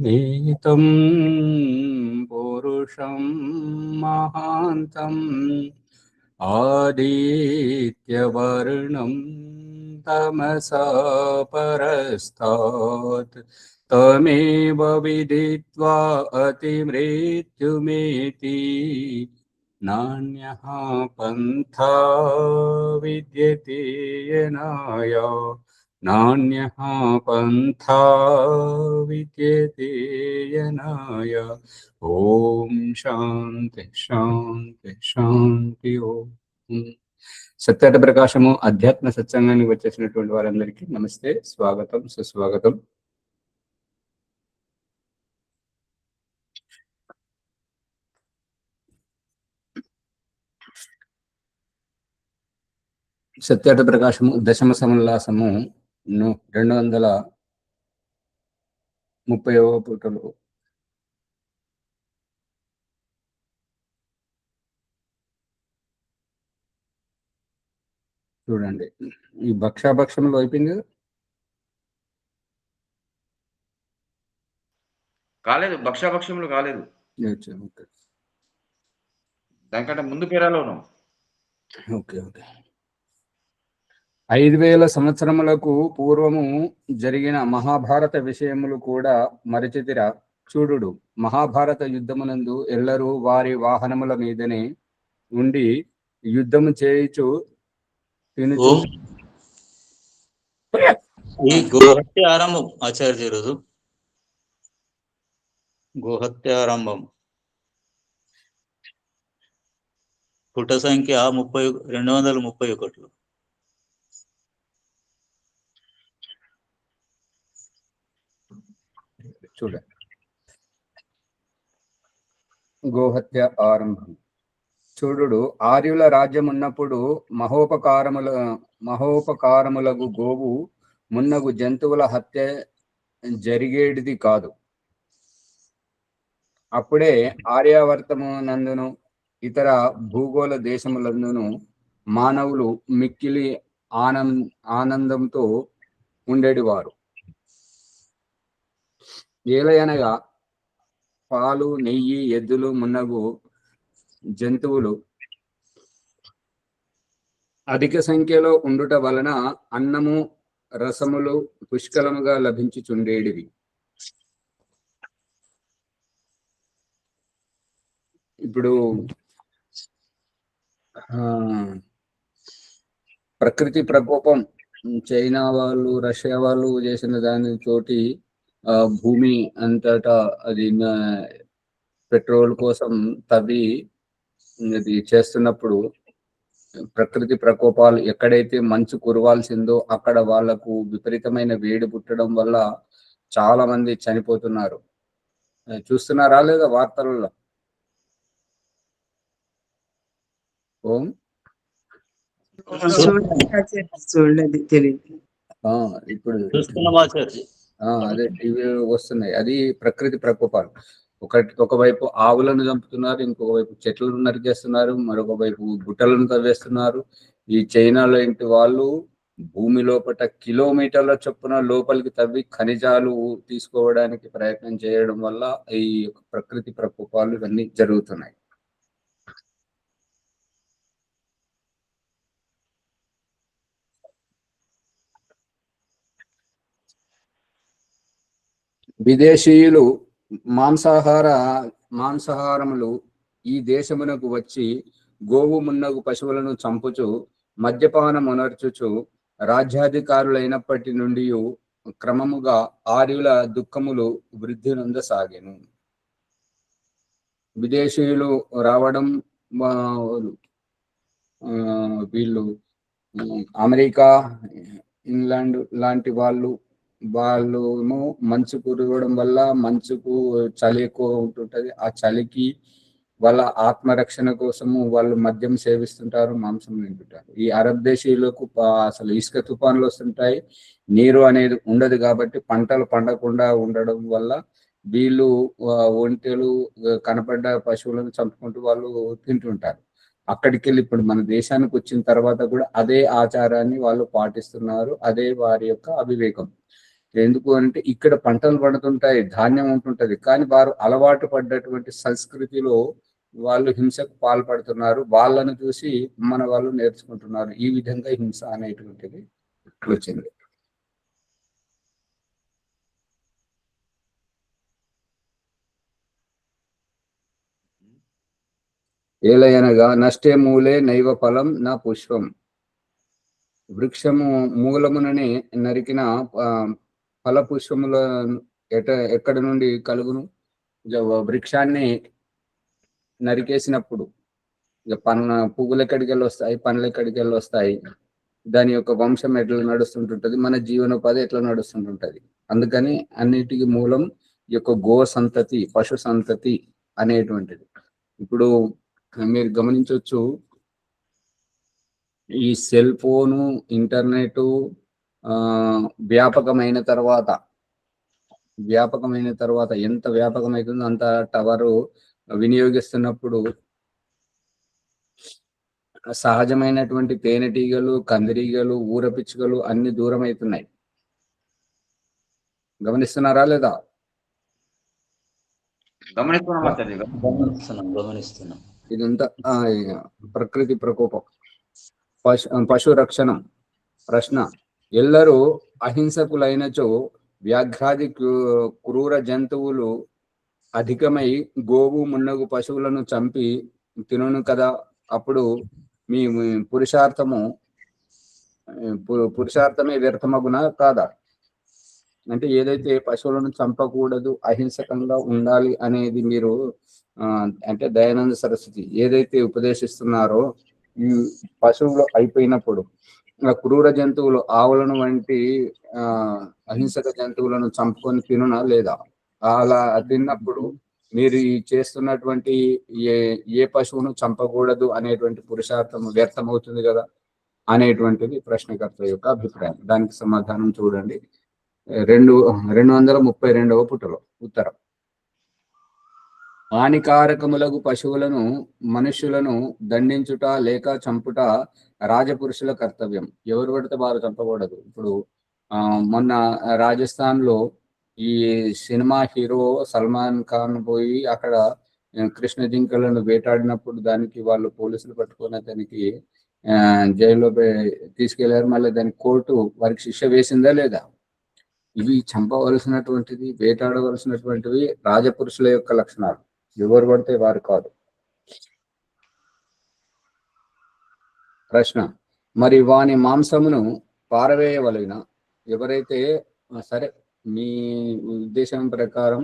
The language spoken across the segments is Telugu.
नीतं पुरुषं महान्तम् आदित्यवर्णं तमसा परस्तात् तमेव विदित्वा अतिमृत्युमेति नान्यः पन्था विद्यते यनाय नान्यः पन्था विद्यते यनाय। ఓం శాంతి శాంతి శాంతి. ఓం సత్యట ప్రకాశము అధ్యాత్మ సత్సంగానికి వచ్చేసినటువంటి వారందరికీ నమస్తే, స్వాగతం, సుస్వాగతం. సత్యట ప్రకాశము దశమ సమోల్లాసము 230వ పుటలు. చూడండి, ఈ భక్షాభక్షములు అయిపోయింది కదా? కాలేదు, భక్షాభక్షములు కాలేదు, దానికంటే ముందు పేరాలో ఉన్నాం. Okay okay. 5000 సంవత్సరములకు పూర్వము జరిగిన మహాభారత విషయములు కూడా మరచితిరా. చూడుడు, మహాభారత యుద్ధమునందు ఎల్లరూ వారి వాహనముల మీదనే ఉండి యుద్ధము చేయుచు తినుచు. ఈ గోహత్య ఆరంభం ఆచార్య రోజు గోహత్య ఆరంభం పుట సంఖ్య 231. చూడండి, గోహత్య ఆరంభం. చూడుడు, ఆర్యుల రాజ్యం ఉన్నప్పుడు మహోపకారములకు గోవు మున్నగు జంతువుల హత్య జరిగేటిది కాదు. అప్పుడే ఆర్యావర్తమునందును ఇతర భూగోళ దేశములందును మానవులు మిక్కిలి ఆనందంతో ఉండేటివారు. ఏలయనగా పాలు, నెయ్యి, ఎద్దులు మున్నగు జంతువులు అధిక సంఖ్యలో ఉండుట వలన అన్నము, రసములు పుష్కలముగా లభించుచుండేటివి. ఇప్పుడు ప్రకృతి ప్రకోపం, చైనా వాళ్ళు, రష్యా వాళ్ళు చేసిన దాని తోటి భూమి అంతటా అది పెట్రోల్ కోసం తవ్వి ఇది చేస్తున్నప్పుడు ప్రకృతి ప్రకోపాలు, ఎక్కడైతే మంచు కురవాల్సిందో అక్కడ వాళ్లకు విపరీతమైన వేడి పుట్టడం వల్ల చాలా మంది చనిపోతున్నారు. చూస్తున్నారా లేదా వార్తలలో? ఓం ఇప్పుడు అదే టీవీ వస్తున్నాయి. అది ప్రకృతి ప్రకోపాలు. ఒకవైపు ఆవులను చంపుతున్నారు, ఇంకొక వైపు చెట్లను నరికేస్తున్నారు, మరొక వైపు గుట్టలను తవ్వేస్తున్నారు. ఈ చైనాలో ఇంటి వాళ్ళు భూమి లోపల కిలోమీటర్ల చొప్పున లోపలికి తవ్వి ఖనిజాలు తీసుకోవడానికి ప్రయత్నం చేయడం వల్ల ఈ ప్రకృతి ప్రకోపాలు ఇవన్నీ జరుగుతున్నాయి. విదేశీయులు మాంసాహారములు ఈ దేశమునకు వచ్చి గోవు మున్నగు పశువులను చంపుచు మద్యపానమునర్చుచు రాజ్యాధికారులైనప్పటి నుండి క్రమముగా ఆర్యుల దుఃఖములు వృద్ధి నొందసాగెను. విదేశీయులు రావడం, వీళ్ళు అమెరికా, ఇంగ్లాండ్ లాంటి వాళ్ళు ఏమో మంచు కురవడం వల్ల మంచుకు చలి ఎక్కువ ఉంటుంటది. ఆ చలికి వాళ్ళ ఆత్మరక్షణ కోసము వాళ్ళు మద్యం సేవిస్తుంటారు, మాంసం తింటుంటారు. ఈ అరబ్ దేశీయులకు అసలు ఇసుక తుఫాన్లు వస్తుంటాయి, నీరు అనేది ఉండదు. కాబట్టి పంటలు పండకుండా ఉండడం వల్ల వీళ్ళు ఒంటెలు, కనపడ్డ పశువులను చంపుకుంటూ వాళ్ళు తింటుంటారు. అక్కడికి వెళ్ళి ఇప్పుడు మన దేశానికి వచ్చిన తర్వాత కూడా అదే ఆచారాన్ని వాళ్ళు పాటిస్తున్నారు. అదే వారి యొక్క అవివేకం. ఎందుకు అంటే ఇక్కడ పంటలు పండుతుంటాయి, ధాన్యం ఉంటుంటది, కానీ వారు అలవాటు పడ్డటువంటి సంస్కృతిలో వాళ్ళు హింసకు పాల్పడుతున్నారు. వాళ్ళను చూసి మన వాళ్ళు నేర్చుకుంటున్నారు. ఈ విధంగా హింస అనేటువంటిది వచ్చింది. ఏలయనగా నష్టే మూలే నైవ ఫలం నా పుష్పం. వృక్షము మూలముననే నరికిన ఫల పుష్పముల ఎక్కడ నుండి కలుగును? వృక్షాన్ని నరికేసినప్పుడు ఇక పువ్వులు ఎక్కడికి వెళ్ళి వస్తాయి, పనులు ఎక్కడికి వెళ్ళి వస్తాయి, దాని యొక్క వంశం ఎట్లా నడుస్తుంటుంటది, మన జీవనోపాధి ఎట్లా నడుస్తుంటుంటది. అందుకని అన్నిటికీ మూలం ఈ యొక్క గో సంతతి, పశు సంతతి అనేటువంటిది. ఇప్పుడు మీరు గమనించవచ్చు, ఈ సెల్ ఫోను, ఇంటర్నెట్ వ్యాపకమైన తర్వాత ఎంత వ్యాపకమవుతుందో అంత టవరు వినియోగిస్తున్నప్పుడు సహజమైనటువంటి తేనెటీగలు, కందిరీగలు, ఊరపిచ్చుకలు అన్ని దూరం అవుతున్నాయి. గమనిస్తున్నారా లేదా? గమనిస్తున్నాం. ఇదంతా ప్రకృతి ప్రకోపం. పశు రక్షణం. ప్రశ్న: ఎల్లరూ అహింసకులైనచో వ్యాఘ్రాది క్రూర జంతువులు అధికమై గోవు మున్నగు పశువులను చంపి తినను కదా, అప్పుడు మీ పురుషార్థమే వ్యర్థమగునా కాదా? అంటే ఏదైతే పశువులను చంపకూడదు, అహింసకంగా ఉండాలి అనేది మీరు అంటే దయానంద సరస్వతి ఏదైతే ఉపదేశిస్తున్నారో, ఈ పశువులు అయిపోయినప్పుడు క్రూర జంతువులు, ఆవులను వంటి అహింసక జంతువులను చంపుకొని తినునా లేదా? అలా తిన్నప్పుడు మీరు చేస్తున్నటువంటి ఏ పశువును చంపకూడదు అనేటువంటి పురుషార్థం వ్యర్థమవుతుంది కదా అనేటువంటిది ప్రశ్నకర్త యొక్క అభిప్రాయం. దానికి సమాధానం చూడండి, 232వ పుటలో ఉత్తరం. హానికారకములగు పశువులను మనుష్యులను దండించుట లేక చంపుట రాజపురుషుల కర్తవ్యం. ఎవరు పడితే వారు చంపకూడదు. ఇప్పుడు మొన్న రాజస్థాన్ లో ఈ సినిమా హీరో సల్మాన్ ఖాన్ పోయి అక్కడ కృష్ణ జింకలను వేటాడినప్పుడు దానికి వాళ్ళు పోలీసులు పట్టుకొని అతనికి జైల్లో తీసుకెళ్లారు. మళ్ళీ దానికి కోర్టు వారికి శిక్ష వేసిందా లేదా? ఇవి చంపవలసినటువంటిది, వేటాడవలసినటువంటివి రాజపురుషుల యొక్క లక్షణాలు. ఎవరు పడితే వారు కాదు. ప్రశ్న: మరి వాని మాంసమును పారవేయవలెనా? ఎవరైతే సరే, మీ ఉద్దేశం ప్రకారం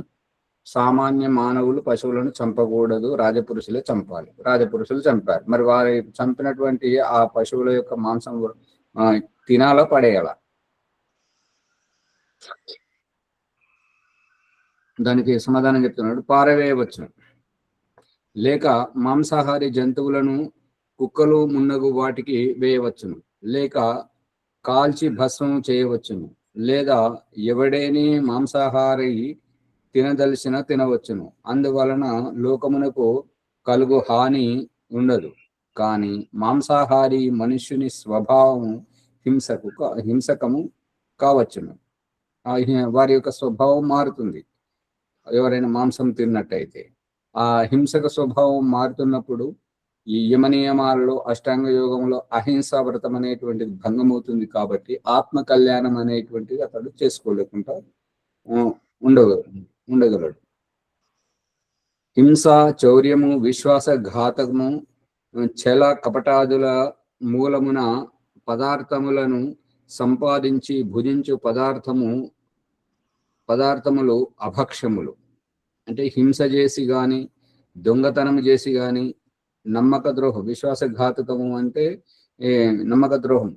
సామాన్య మానవులు పశువులను చంపకూడదు, రాజపురుషులే చంపాలి, రాజపురుషులు చంపారు. మరి వారి చంపినటువంటి ఆ పశువుల యొక్క మాంసం తినాలా, పడేయాలా? దానికి సమాధానం చెప్తున్నాడు, పారవేయవచ్చును. లేక మాంసాహారి జంతువులను కుక్కలు మున్నగు వాటికి వేయవచ్చును, లేక కాల్చి భస్మం చేయవచ్చును, లేదా ఎవడేని మాంసాహారి తినదలిసిన తినవచ్చును. అందువలన లోకమునకు కలుగు హాని ఉండదు. కానీ మాంసాహారి మనుష్యుని స్వభావం హింసకము కావచ్చును. వారి యొక్క స్వభావం మారుతుంది. ఎవరైనా మాంసం తిన్నట్టయితే ఆ హింసక స్వభావం మారుతున్నప్పుడు ఈ యమనియమాలలో, అష్టాంగ యోగంలో అహింసా వ్రతం అనేటువంటిది భంగమవుతుంది. కాబట్టి ఆత్మ కళ్యాణం అనేటువంటిది అతడు చేసుకోలేకుండా ఉండగలడు. హింస, చౌర్యము, విశ్వాసఘాతము, ఛల కపటాదుల మూలమున పదార్థములను సంపాదించి భుజించు పదార్థములు అభక్ష్యములు. అంటే హింస చేసి గాని, దొంగతనం చేసి గాని, నమ్మక ద్రోహం, విశ్వాసఘాతకము అంటే నమ్మక ద్రోహం,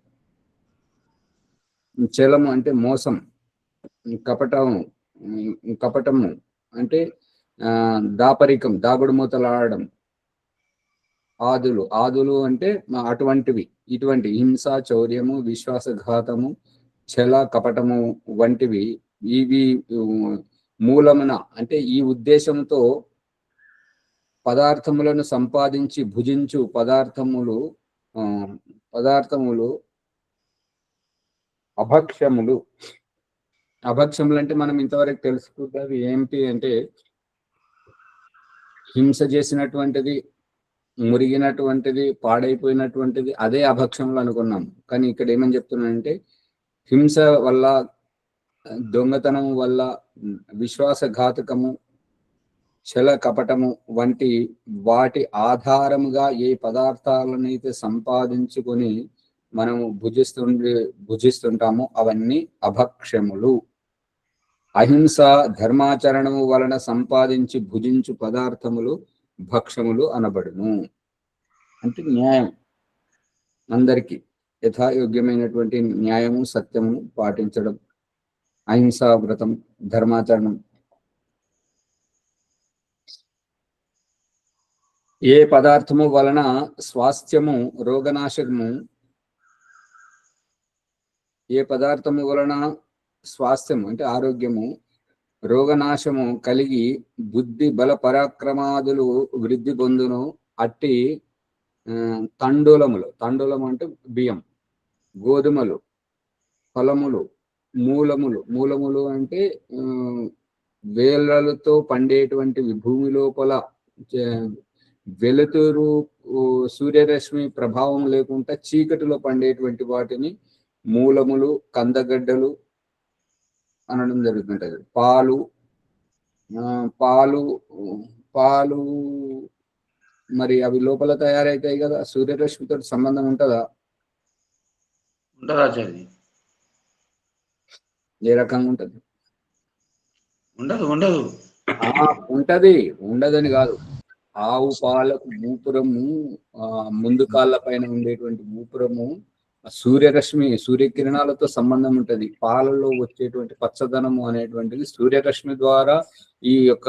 చలము అంటే మోసం, కపటము అంటే దాపరికం, దాగుడు మూతలాడడం, ఆదులు అంటే అటువంటివి. ఇటువంటి హింస, చౌర్యము, విశ్వాసఘాతము, ఛల, కపటము వంటివి ఇవి మూలమున అంటే ఈ ఉద్దేశంతో పదార్థములను సంపాదించి భుజించు పదార్థములు అభక్ష్యములు. అభక్ష్యములు అంటే మనం ఇంతవరకు తెలుసుకుంటుంది ఏంటి అంటే హింస చేసినటువంటిది, మురిగినటువంటిది, పాడైపోయినటువంటిది అదే అభక్ష్యములు అనుకున్నాం. కానీ ఇక్కడ ఏమని చెప్తున్నానంటే హింస వల్ల, దొంగతనం వల్ల, విశ్వాసఘాతకము, ఛల కపటము వంటి వాటి ఆధారముగా ఏ పదార్థాలనైతే సంపాదించుకొని మనము భుజిస్తుంటామో అవన్నీ అభక్ష్యములు. అహింస ధర్మాచరణము వలన సంపాదించి భుజించు పదార్థములు భక్ష్యములు అనబడును. అంటే న్యాయం, అందరికీ యథాయోగ్యమైనటువంటి న్యాయము సత్యము పాటించడం, అహింసా వ్రతం, ధర్మాచరణం. ఏ పదార్థము వలన స్వాస్థ్యము, రోగనాశకము, ఏ పదార్థము వలన స్వాస్థ్యము అంటే ఆరోగ్యము, రోగనాశము కలిగి బుద్ధి బల పరాక్రమాదులు వృద్ధి పొందును అట్టి తండూలములు, తండూలము అంటే బియ్యం, గోధుమలు, ఫలములు, మూలములు అంటే వేలలతో పండేటువంటివి, భూమి లోపల వెలుతురు సూర్యరశ్మి ప్రభావం లేకుండా చీకటిలో పండేటువంటి వాటిని మూలములు, కందగడ్డలు అనడం జరుగుతుంటది. పాలు మరి అవి లోపల తయారైతాయి కదా, సూర్యరశ్మితో సంబంధం ఉంటుందా? ఉండదు ఆచార్య. ఏ రకంగా ఉంటది? ఉండదు ఉంటది, ఉండదని కాదు. ఆవు పాలకు మూపురము, ముందు కాళ్ళ పైన ఉండేటువంటి మూపురము సూర్యకిరణాలతో సంబంధం ఉంటది. పాలలో వచ్చేటువంటి పచ్చదనము అనేటువంటిది సూర్యరశ్మి ద్వారా ఈ యొక్క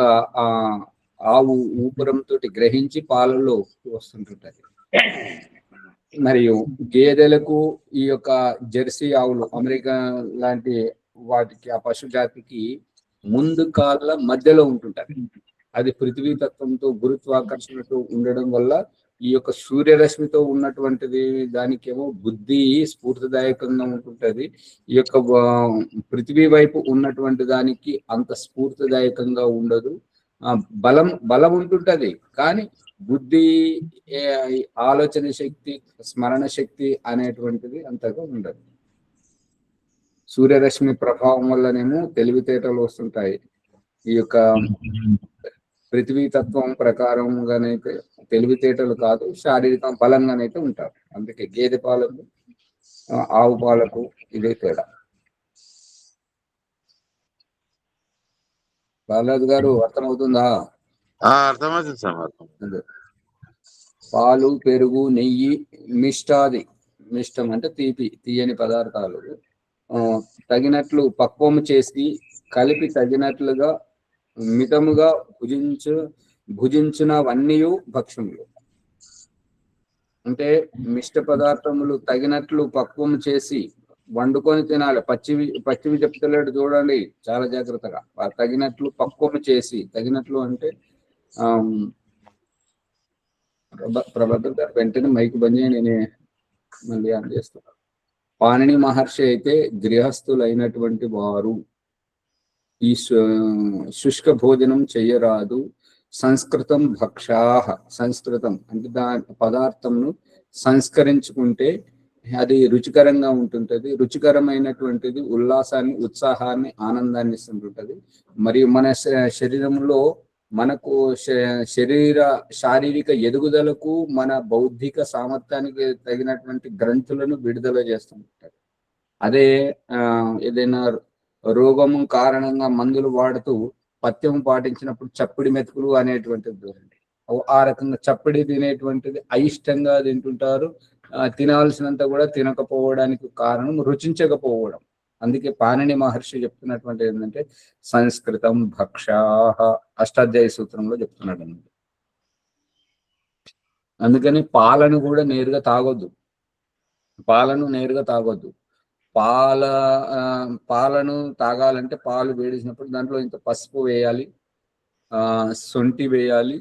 ఆవు ఊపురంతో గ్రహించి పాలలో వస్తుంటుంటది. మరియు గేదెలకు ఈ యొక్క జెర్సీ ఆవులు, అమెరికా లాంటి వాటికి, ఆ పశు జాతికి ముందు కాళ్ళ మధ్యలో ఉంటుంటది. అది పృథ్వీ తత్వంతో, గురుత్వాకర్షణతో ఉండడం వల్ల ఈ యొక్క సూర్యరశ్మితో ఉన్నటువంటిది దానికేమో బుద్ధి స్ఫూర్తిదాయకంగా ఉంటుంటది. ఈ యొక్క పృథ్వీ వైపు ఉన్నటువంటి దానికి అంత స్ఫూర్తిదాయకంగా ఉండదు. బలం ఉంటుంటది, కానీ బుద్ధి, ఆలోచన శక్తి, స్మరణ శక్తి అనేటువంటిది అంతగా ఉండదు. సూర్యరశ్మి ప్రభావం వల్లనేమో తెలివితేటలు వస్తుంటాయి. ఈ యొక్క పృథ్వీ తత్వం ప్రకారంగానైతే తెలివితేటలు కాదు, శారీరక బలంగానైతే ఉంటారు. అందుకే గేదె పాలకు, ఆవు పాలకు ఇదే తేడా. బాలాజీ గారు అర్థమవుతుందా? అర్థమవుతుంది సార్. పాలు, పెరుగు, నెయ్యి, మిష్టం అంటే తీయని పదార్థాలు తగినట్లు పక్వము చేసి కలిపి తగినట్లుగా మితముగా భుజించినవన్నీ భక్ష్యములు. అంటే మిష్ట పదార్థములు తగినట్లు పక్వము చేసి వండుకొని తినాలి. పచ్చివి చెప్తలేడు చూడండి చాలా జాగ్రత్తగా. తగినట్లు పక్వము చేసి, తగినట్లు అంటే ప్రభాకర్ గారు వెంటనే మైక్ బంద్ చేయి, నేనే మళ్ళీ ఆన్ చేస్తున్నాను. పాణిని మహర్షి అయితే గృహస్థులైనటువంటి వారు ఈ శుష్క భోజనం చెయ్యరాదు. సంస్కృతం భక్షాహ, సంస్కృతం అంటే దాని పదార్థంను సంస్కరించుకుంటే అది రుచికరంగా ఉంటుంటది. రుచికరమైనటువంటిది ఉల్లాసాన్ని, ఉత్సాహాన్ని, ఆనందాన్ని ఇస్తుంటుంటది. మరియు మన శరీరంలో మనకు శారీరక ఎదుగుదలకు, మన బౌద్ధిక సామర్థ్యానికి తగినటువంటి గ్రంథులను విడుదల చేస్తుంటారు. అదే ఏదైనా రోగము కారణంగా మందులు వాడుతూ పథ్యం పాటించినప్పుడు చప్పిడి మెతుకులు అనేటువంటిది ఆ రకంగా చప్పిడి తినేటువంటిది అయిష్టంగా తింటుంటారు. తినాల్సినంత కూడా తినకపోవడానికి కారణం రుచించకపోవడం. అందుకే పాణిని మహర్షి చెప్తున్నటువంటి ఏంటంటే సంస్కృతం భక్షాహ, అష్టాధ్యాయ సూత్రంలో చెప్తున్నాడు అన్నమాట. అందుకని పాలను కూడా నేరుగా తాగొద్దు. పాలను తాగాలంటే పాలు వేడిసినప్పుడు దాంట్లో ఇంత పసుపు వేయాలి, సొంటి వేయాలి,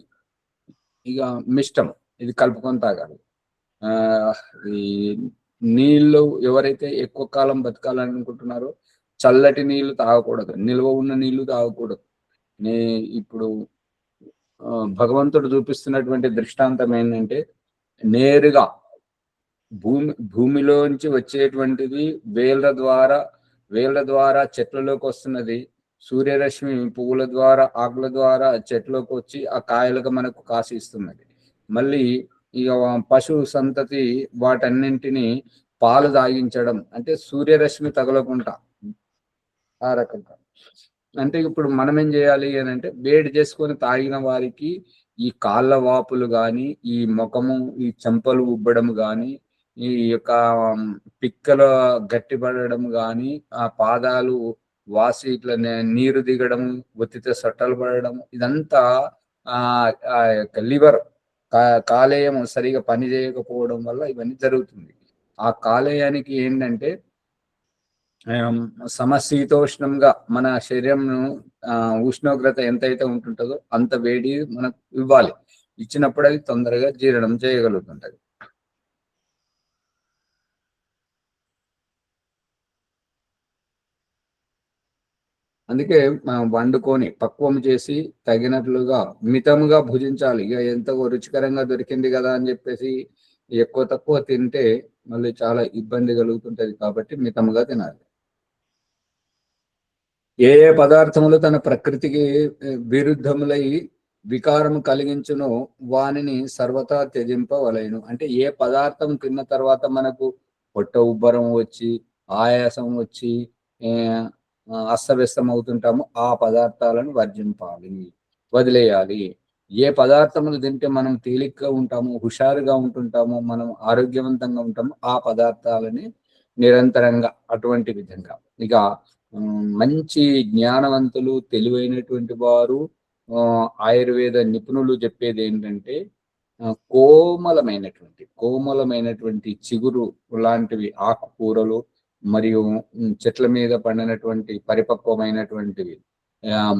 ఇక మిష్టం ఇది కలుపుకొని తాగాలి. ఈ నీళ్ళు ఎవరైతే ఎక్కువ కాలం బతకాలనుకుంటున్నారో చల్లటి నీళ్లు తాగకూడదు, నిల్వ ఉన్న నీళ్లు తాగకూడదు. ఇప్పుడు భగవంతుడు చూపిస్తున్నటువంటి దృష్టాంతం ఏంటంటే, నేరుగా భూమిలోంచి వచ్చేటువంటిది వేళ్ళ ద్వారా చెట్లలోకి వస్తున్నది. సూర్యరశ్మి పువ్వుల ద్వారా, ఆకుల ద్వారా చెట్లోకి వచ్చి ఆ కాయలుగా మనకు కాసి ఇస్తున్నది. మళ్ళీ ఇక పశు సంతతి వాటన్నింటినీ పాలు తాగించడం, అంటే సూర్యరశ్మి తగలకుండా ఆ రకంగా. అంటే ఇప్పుడు మనం ఏం చేయాలి అని అంటే, వేడి చేసుకొని తాగిన వారికి ఈ కాళ్ళ వాపులు కానీ, ఈ ముఖము, ఈ చెంపలు ఉబ్బడం కానీ, ఈ యొక్క పిక్కల గట్టిపడడం కానీ, ఆ పాదాలు వాసి ఇట్లా నీరు దిగడం, ఒత్తితే సొట్టలు పడడం, ఇదంతా ఆ యొక్క లివర్ కాలేయం సరిగా పని చేయకపోవడం వల్ల ఇవన్నీ జరుగుతుంది. ఆ కాలేయానికి ఏంటంటే సమశీతోష్ణంగా మన శరీరం ఉష్ణోగ్రత ఎంతైతే ఉంటుంటుందో అంత వేడి మనకు ఇవ్వాలి. ఇచ్చినప్పుడు అది తొందరగా జీర్ణం చేయగలుగుతుంటది. అందుకే వండుకొని పక్వం చేసి తగినట్లుగా మితముగా భుజించాలి. ఇక ఎంతో రుచికరంగా దొరికింది కదా అని చెప్పేసి ఎక్కువ తక్కువ తింటే మళ్ళీ చాలా ఇబ్బంది కలుగుతుంటది. కాబట్టి మితముగా తినాలి. ఏ ఏ పదార్థములు తన ప్రకృతికి విరుద్ధములై వికారం కలిగించునో వానిని సర్వతా త్యజింపవలెను. అంటే ఏ పదార్థం తిన్న తర్వాత మనకు పొట్ట ఉబ్బరం వచ్చి, ఆయాసం వచ్చి, అస్తవ్యస్తం అవుతుంటామో ఆ పదార్థాలను వర్జింపాలి, వదిలేయాలి. ఏ పదార్థములు తింటే మనం తేలిగ్గా ఉంటామో, హుషారుగా ఉంటుంటామో, మనం ఆరోగ్యవంతంగా ఉంటామో ఆ పదార్థాలని నిరంతరంగా అటువంటి విధంగా. ఇక మంచి జ్ఞానవంతులు, తెలివైనటువంటి వారు, ఆయుర్వేద నిపుణులు చెప్పేది ఏంటంటే, కోమలమైనటువంటి చిగురు లాంటివి ఆకుకూరలు మరియు చెట్ల మీద పండినటువంటి పరిపక్వమైనటువంటివి,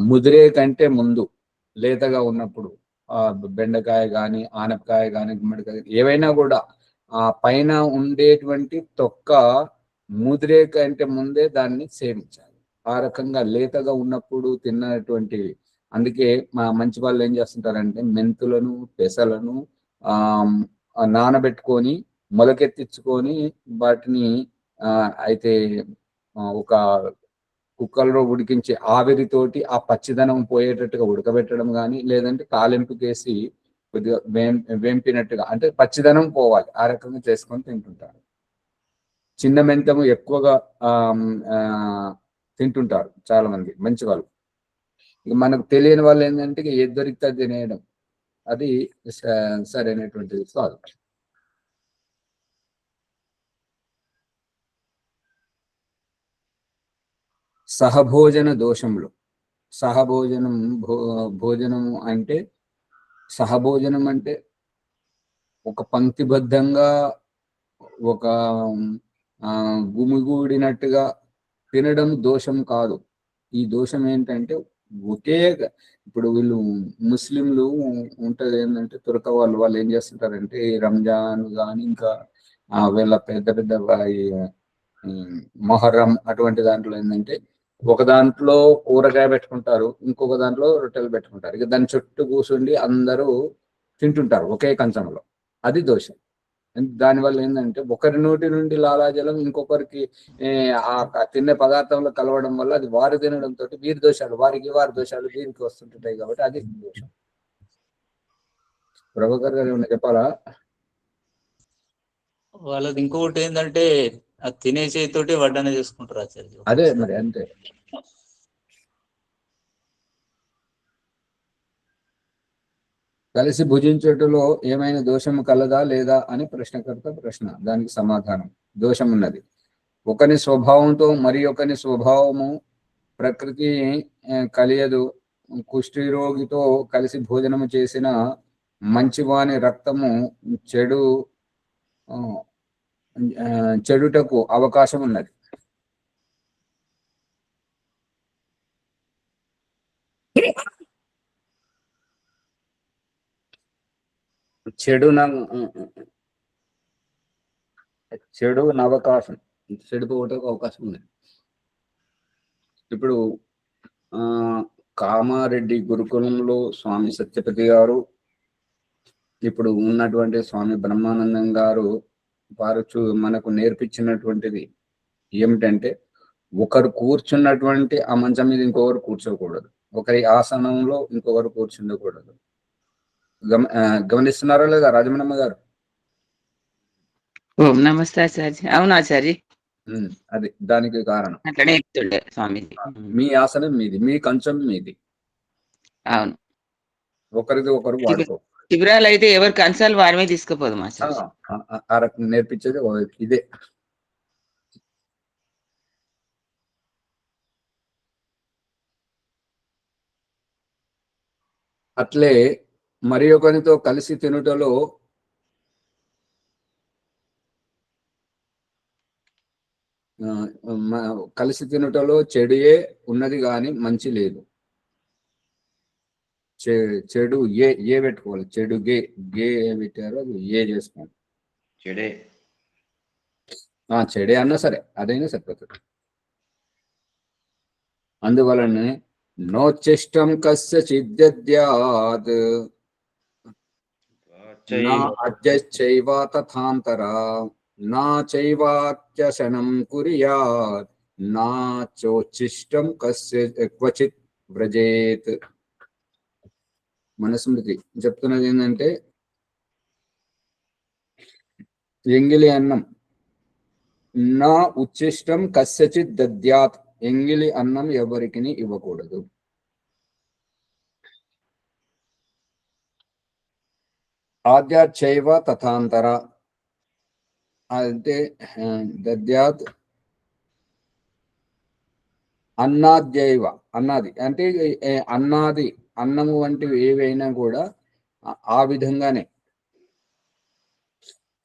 ముదిరే కంటే ముందు లేతగా ఉన్నప్పుడు బెండకాయ కానీ, ఆనపకాయ కానీ, గుమ్మడికాయ, ఏవైనా కూడా ఆ పైన ఉండేటువంటి తొక్క ముదిరే కంటే ముందే దాన్ని సేవించాలి. ఆ రకంగా లేతగా ఉన్నప్పుడు తిన్నటువంటివి. అందుకే మా మంచి వాళ్ళు ఏం చేస్తుంటారంటే, మెంతులను, పెసలను నానబెట్టుకొని మొలకెత్తించుకొని వాటిని అయితే ఒక కుక్కర్లో ఉడికించి ఆవిరితోటి ఆ పచ్చిదనం పోయేటట్టుగా ఉడకబెట్టడం కానీ, లేదంటే తాలింపుకేసి కొద్దిగా వేంపినట్టుగా, అంటే పచ్చిదనం పోవాలి, ఆ రకంగా చేసుకొని తింటుంటారు. చిన్న మెంతము ఎక్కువగా తింటుంటారు చాలా మంది మంచి వాళ్ళు. ఇక మనకు తెలియని వాళ్ళు ఏంటంటే ఏది దొరికితే తినేయడం, అది సరైనటువంటిది కాదు. సహభోజన దోషములు. సహభోజనం భోజనము అంటే, సహభోజనం అంటే ఒక పంక్తిబద్ధంగా ఒక గుమిగూడినట్టుగా తినడం దోషం కాదు. ఈ దోషం ఏంటంటే, ఇప్పుడు వీళ్ళు ముస్లింలు ఉంటది ఏంటంటే, తురక వాళ్ళు ఏం చేస్తుంటారంటే, రంజాన్ కానీ ఇంకా వీళ్ళ పెద్ద పెద్ద మొహర్రం అటువంటి దాంట్లో ఏంటంటే, ఒక దాంట్లో కూరగాయ పెట్టుకుంటారు, ఇంకొక దాంట్లో రొట్టెలు పెట్టుకుంటారు. ఇక దాని చుట్టూ కూర్చుండి అందరూ తింటుంటారు ఒకే కంచంలో. అది దోషం. దానివల్ల ఏంటంటే, ఒకరి నోటి నుండి లాలాజలం ఇంకొకరికి ఆ తినే పదార్థంలో కలవడం వల్ల అది వారు తినడంతో వీరి దోషాలు వారి దోషాలు వీరికి వస్తుంటాయి. కాబట్టి అది దోషం. ప్రభాకర్ గారు ఏమన్నా చెప్పాలా? వాళ్ళది ఇంకొకటి ఏంటంటే, ఆ తినే చేతితోటి వడ్డన చేసుకుంటారు ఆచార్య. అదే మరి అంతే. కలిసి భుజించుటలో ఏమైనా దోషము కలదా లేదా అని ప్రశ్నకర్త ప్రశ్న. దానికి సమాధానం, దోషం ఉన్నది. ఒకని స్వభావంతో మరి ఒకని స్వభావము ప్రకృతి కలియదు. కుష్ఠరోగితో కలిసి భోజనము చేసిన మంచివాని రక్తము చెడుటకు అవకాశం ఉన్నది. చెడు అవకాశం చెడిపోవటకు అవకాశం ఉంది. ఇప్పుడు కామారెడ్డి గురుకులంలో స్వామి సత్యపతి గారు, ఇప్పుడు ఉన్నటువంటి స్వామి బ్రహ్మానందం గారు వారు మనకు నేర్పించినటువంటిది ఏమిటంటే, ఒకరు కూర్చున్నటువంటి ఆ మంచం మీద ఇంకొకరు కూర్చోకూడదు, ఒకరి ఆసనంలో ఇంకొకరు కూర్చుండకూడదు. గమనిస్తున్నారా లేదా రాజమణమ్మ గారు? ఓం నమస్తే ఆచార్య. అవును ఆచార్య, అది దానికి కారణం. అట్లనే చెప్తుండే స్వామిజీ. మీ ఆసనం మీది, మీ కంచం మీది, అవును. ఒకరిది ఒకరు వాడుకో. శిబిరాలు అయితే ఎవరి కంచాలు వారి మీద తీసుకుపోదు ఆచార్య. ఆ రకం నేర్పించేది ఇదే. అట్లే మరి ఒకరితో కలిసి తినుటలో కలిసి తినుటలో చెడుయే ఉన్నది కానీ మంచి లేదు. చెడు ఏ పెట్టుకోవాలి, చెడు గే పెట్టారో అది ఏ చేసుకోండి. చెడే అన్నా సరే అదైనా సరిపోతుంది. అందువలనే నోచ్చిష్టం కస్యచిద్యద్యాత్ నా అద్యశ్చైవ తథాంతరా నా చైవాత్యశనం కుర్యాత్ నా చోచ్చిష్టం క్వచిత్ వ్రజేత్. మనుస్మృతి చెప్తున్నది ఏంటంటే, ఎంగిలి అన్నం నా ఉచ్చిష్టం కస్యచిత్ దద్యాత్, ఎంగిలి అన్నం ఎవరికి ఇవ్వకూడదు. ఆద్యాచైవ తథాంతర అంటే దద్యాత్ అన్నాద్యైవ, అన్నాది అంటే అన్నాది, అన్నము వంటివి ఏవైనా కూడా ఆ విధంగానే.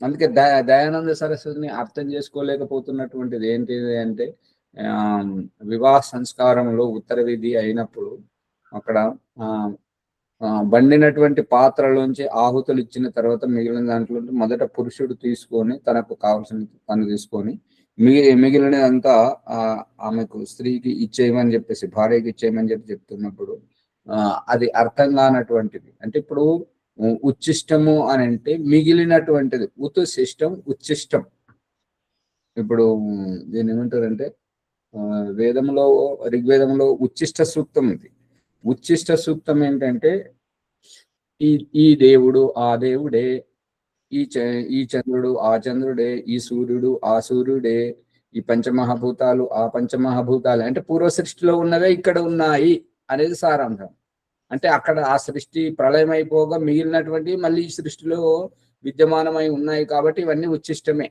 అందుకే దయానంద సరస్వతిని అర్థం చేసుకోలేకపోతున్నటువంటిది ఏంటిది అంటే, వివాహ సంస్కారంలో ఉత్తర విధి అయినప్పుడు అక్కడ బండినటువంటి పాత్రలోంచి ఆహుతులు ఇచ్చిన తర్వాత మిగిలిన దాంట్లో మొదట పురుషుడు తీసుకొని తనకు కావాల్సిన తను తీసుకొని మిగిలినదంతా ఆమెకు స్త్రీకి ఇచ్చేయమని చెప్పేసి, భార్యకి ఇచ్చేయమని చెప్తున్నప్పుడు అది అర్థం కానటువంటిది. అంటే ఇప్పుడు ఉచ్చిష్టము అని అంటే మిగిలినటువంటిది, ఉత్శిష్టం ఉచ్చిష్టం. ఇప్పుడు దీన్ని ఏమంటారంటే, వేదంలో ఋగ్వేదంలో ఉచ్చిష్ట సూక్తం ఉంది. ఉచ్చిష్ట సూక్తం ఏంటంటే, ఈ దేవుడు ఆ దేవుడే, ఈ చంద్రుడు ఆ చంద్రుడే, ఈ సూర్యుడు ఆ సూర్యుడే, ఈ పంచమహాభూతాలు ఆ పంచమహాభూతాలు, అంటే పూర్వ సృష్టిలో ఉన్నవే ఇక్కడ ఉన్నాయి అనేది సారాంశం. అంటే అక్కడ ఆ సృష్టి ప్రళయం అయిపోగా మిగిలినటువంటి మళ్ళీ ఈ సృష్టిలో విద్యమానమై ఉన్నాయి కాబట్టి ఇవన్నీ ఉచ్చిష్టమే.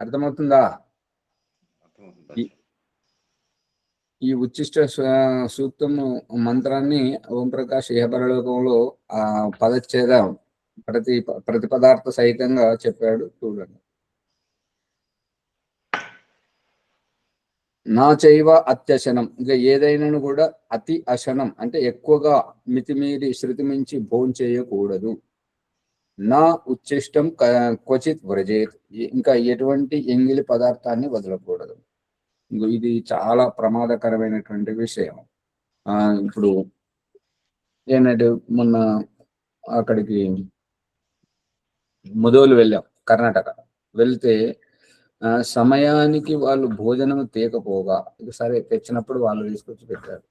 అర్థమవుతుందా? ఈ ఉచ్చిష్ట సూక్తము మంత్రాన్ని ఓంప్రకాష్ ఇహపరలోకంలో ఆ పదచ్ఛేదం ప్రతి పదార్థ సహితంగా చెప్పాడు, చూడండి. నా చైవ అత్యశనం, ఇంకా ఏదైనాను కూడా అతి అశనం అంటే ఎక్కువగా మితిమీరి శృతి మించి భోంచేయకూడదు. నా ఉచ్చిష్టం క్వచిత్ వ్రజేత్, ఇంకా ఎటువంటి ఎంగిలి పదార్థాన్ని వదలకూడదు. ఇది చాలా ప్రమాదకరమైనటువంటి విషయం. ఇప్పుడు ఏంటంటే, మొన్న అక్కడికి ముదోలు వెళ్ళాం, కర్ణాటక. వెళ్తే సమయానికి వాళ్ళు భోజనం తేకపోగా, సరే తెచ్చినప్పుడు వాళ్ళు తీసుకొచ్చి పెట్టారు.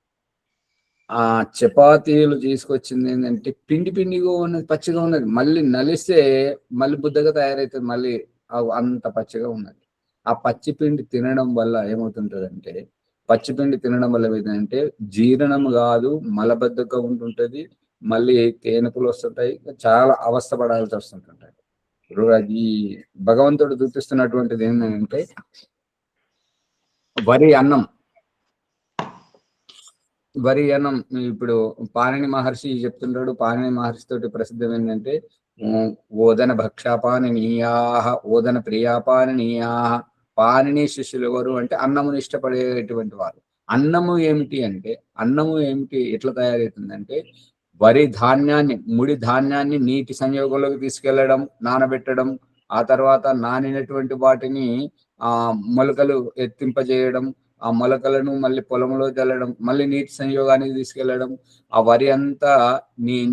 ఆ చపాతీలు తీసుకొచ్చింది ఏంటంటే పిండి పిండిగా ఉన్నది, పచ్చిగా ఉన్నది. మళ్ళీ నలిస్తే మళ్ళీ బుద్ధగా తయారవుతుంది, మళ్ళీ అంత పచ్చిగా ఉన్నది. ఆ పచ్చిపిండి తినడం వల్ల ఏమవుతుంటదంటే, పచ్చిపిండి తినడం వల్ల ఏమైందంటే జీర్ణం కాదు, మలబద్ధకం ఉంటుంటది, మళ్ళీ తేనెపులు వస్తుంటాయి, చాలా అవస్థ పడాల్సి వస్తుంటుంటాయి. అది భగవంతుడు చూపిస్తున్నటువంటిది ఏంటంటే, వరి అన్నం ఇప్పుడు పాణిని మహర్షి చెప్తుంటాడు. పాణిని మహర్షి తోటి ప్రసిద్ధం ఏంటంటే, ఓదన భక్షాపానినీయాహ ఓదన ప్రియాపానినీయాహ. పాణిని శిష్యులు ఎవరు అంటే అన్నమును ఇష్టపడేటువంటి వారు. అన్నము ఏమిటి అంటే, ఎట్లా తయారవుతుందంటే, వరి ధాన్యాన్ని, ముడి ధాన్యాన్ని నీటి సంయోగంలోకి తీసుకెళ్లడం, నానబెట్టడం, ఆ తర్వాత నానినటువంటి వాటిని ఆ మొలకలు ఎత్తింపజేయడం, ఆ మొలకలను మళ్ళీ పొలంలో చల్లడం, మళ్ళీ నీటి సంయోగానికి తీసుకెళ్లడం, ఆ వరి అంతా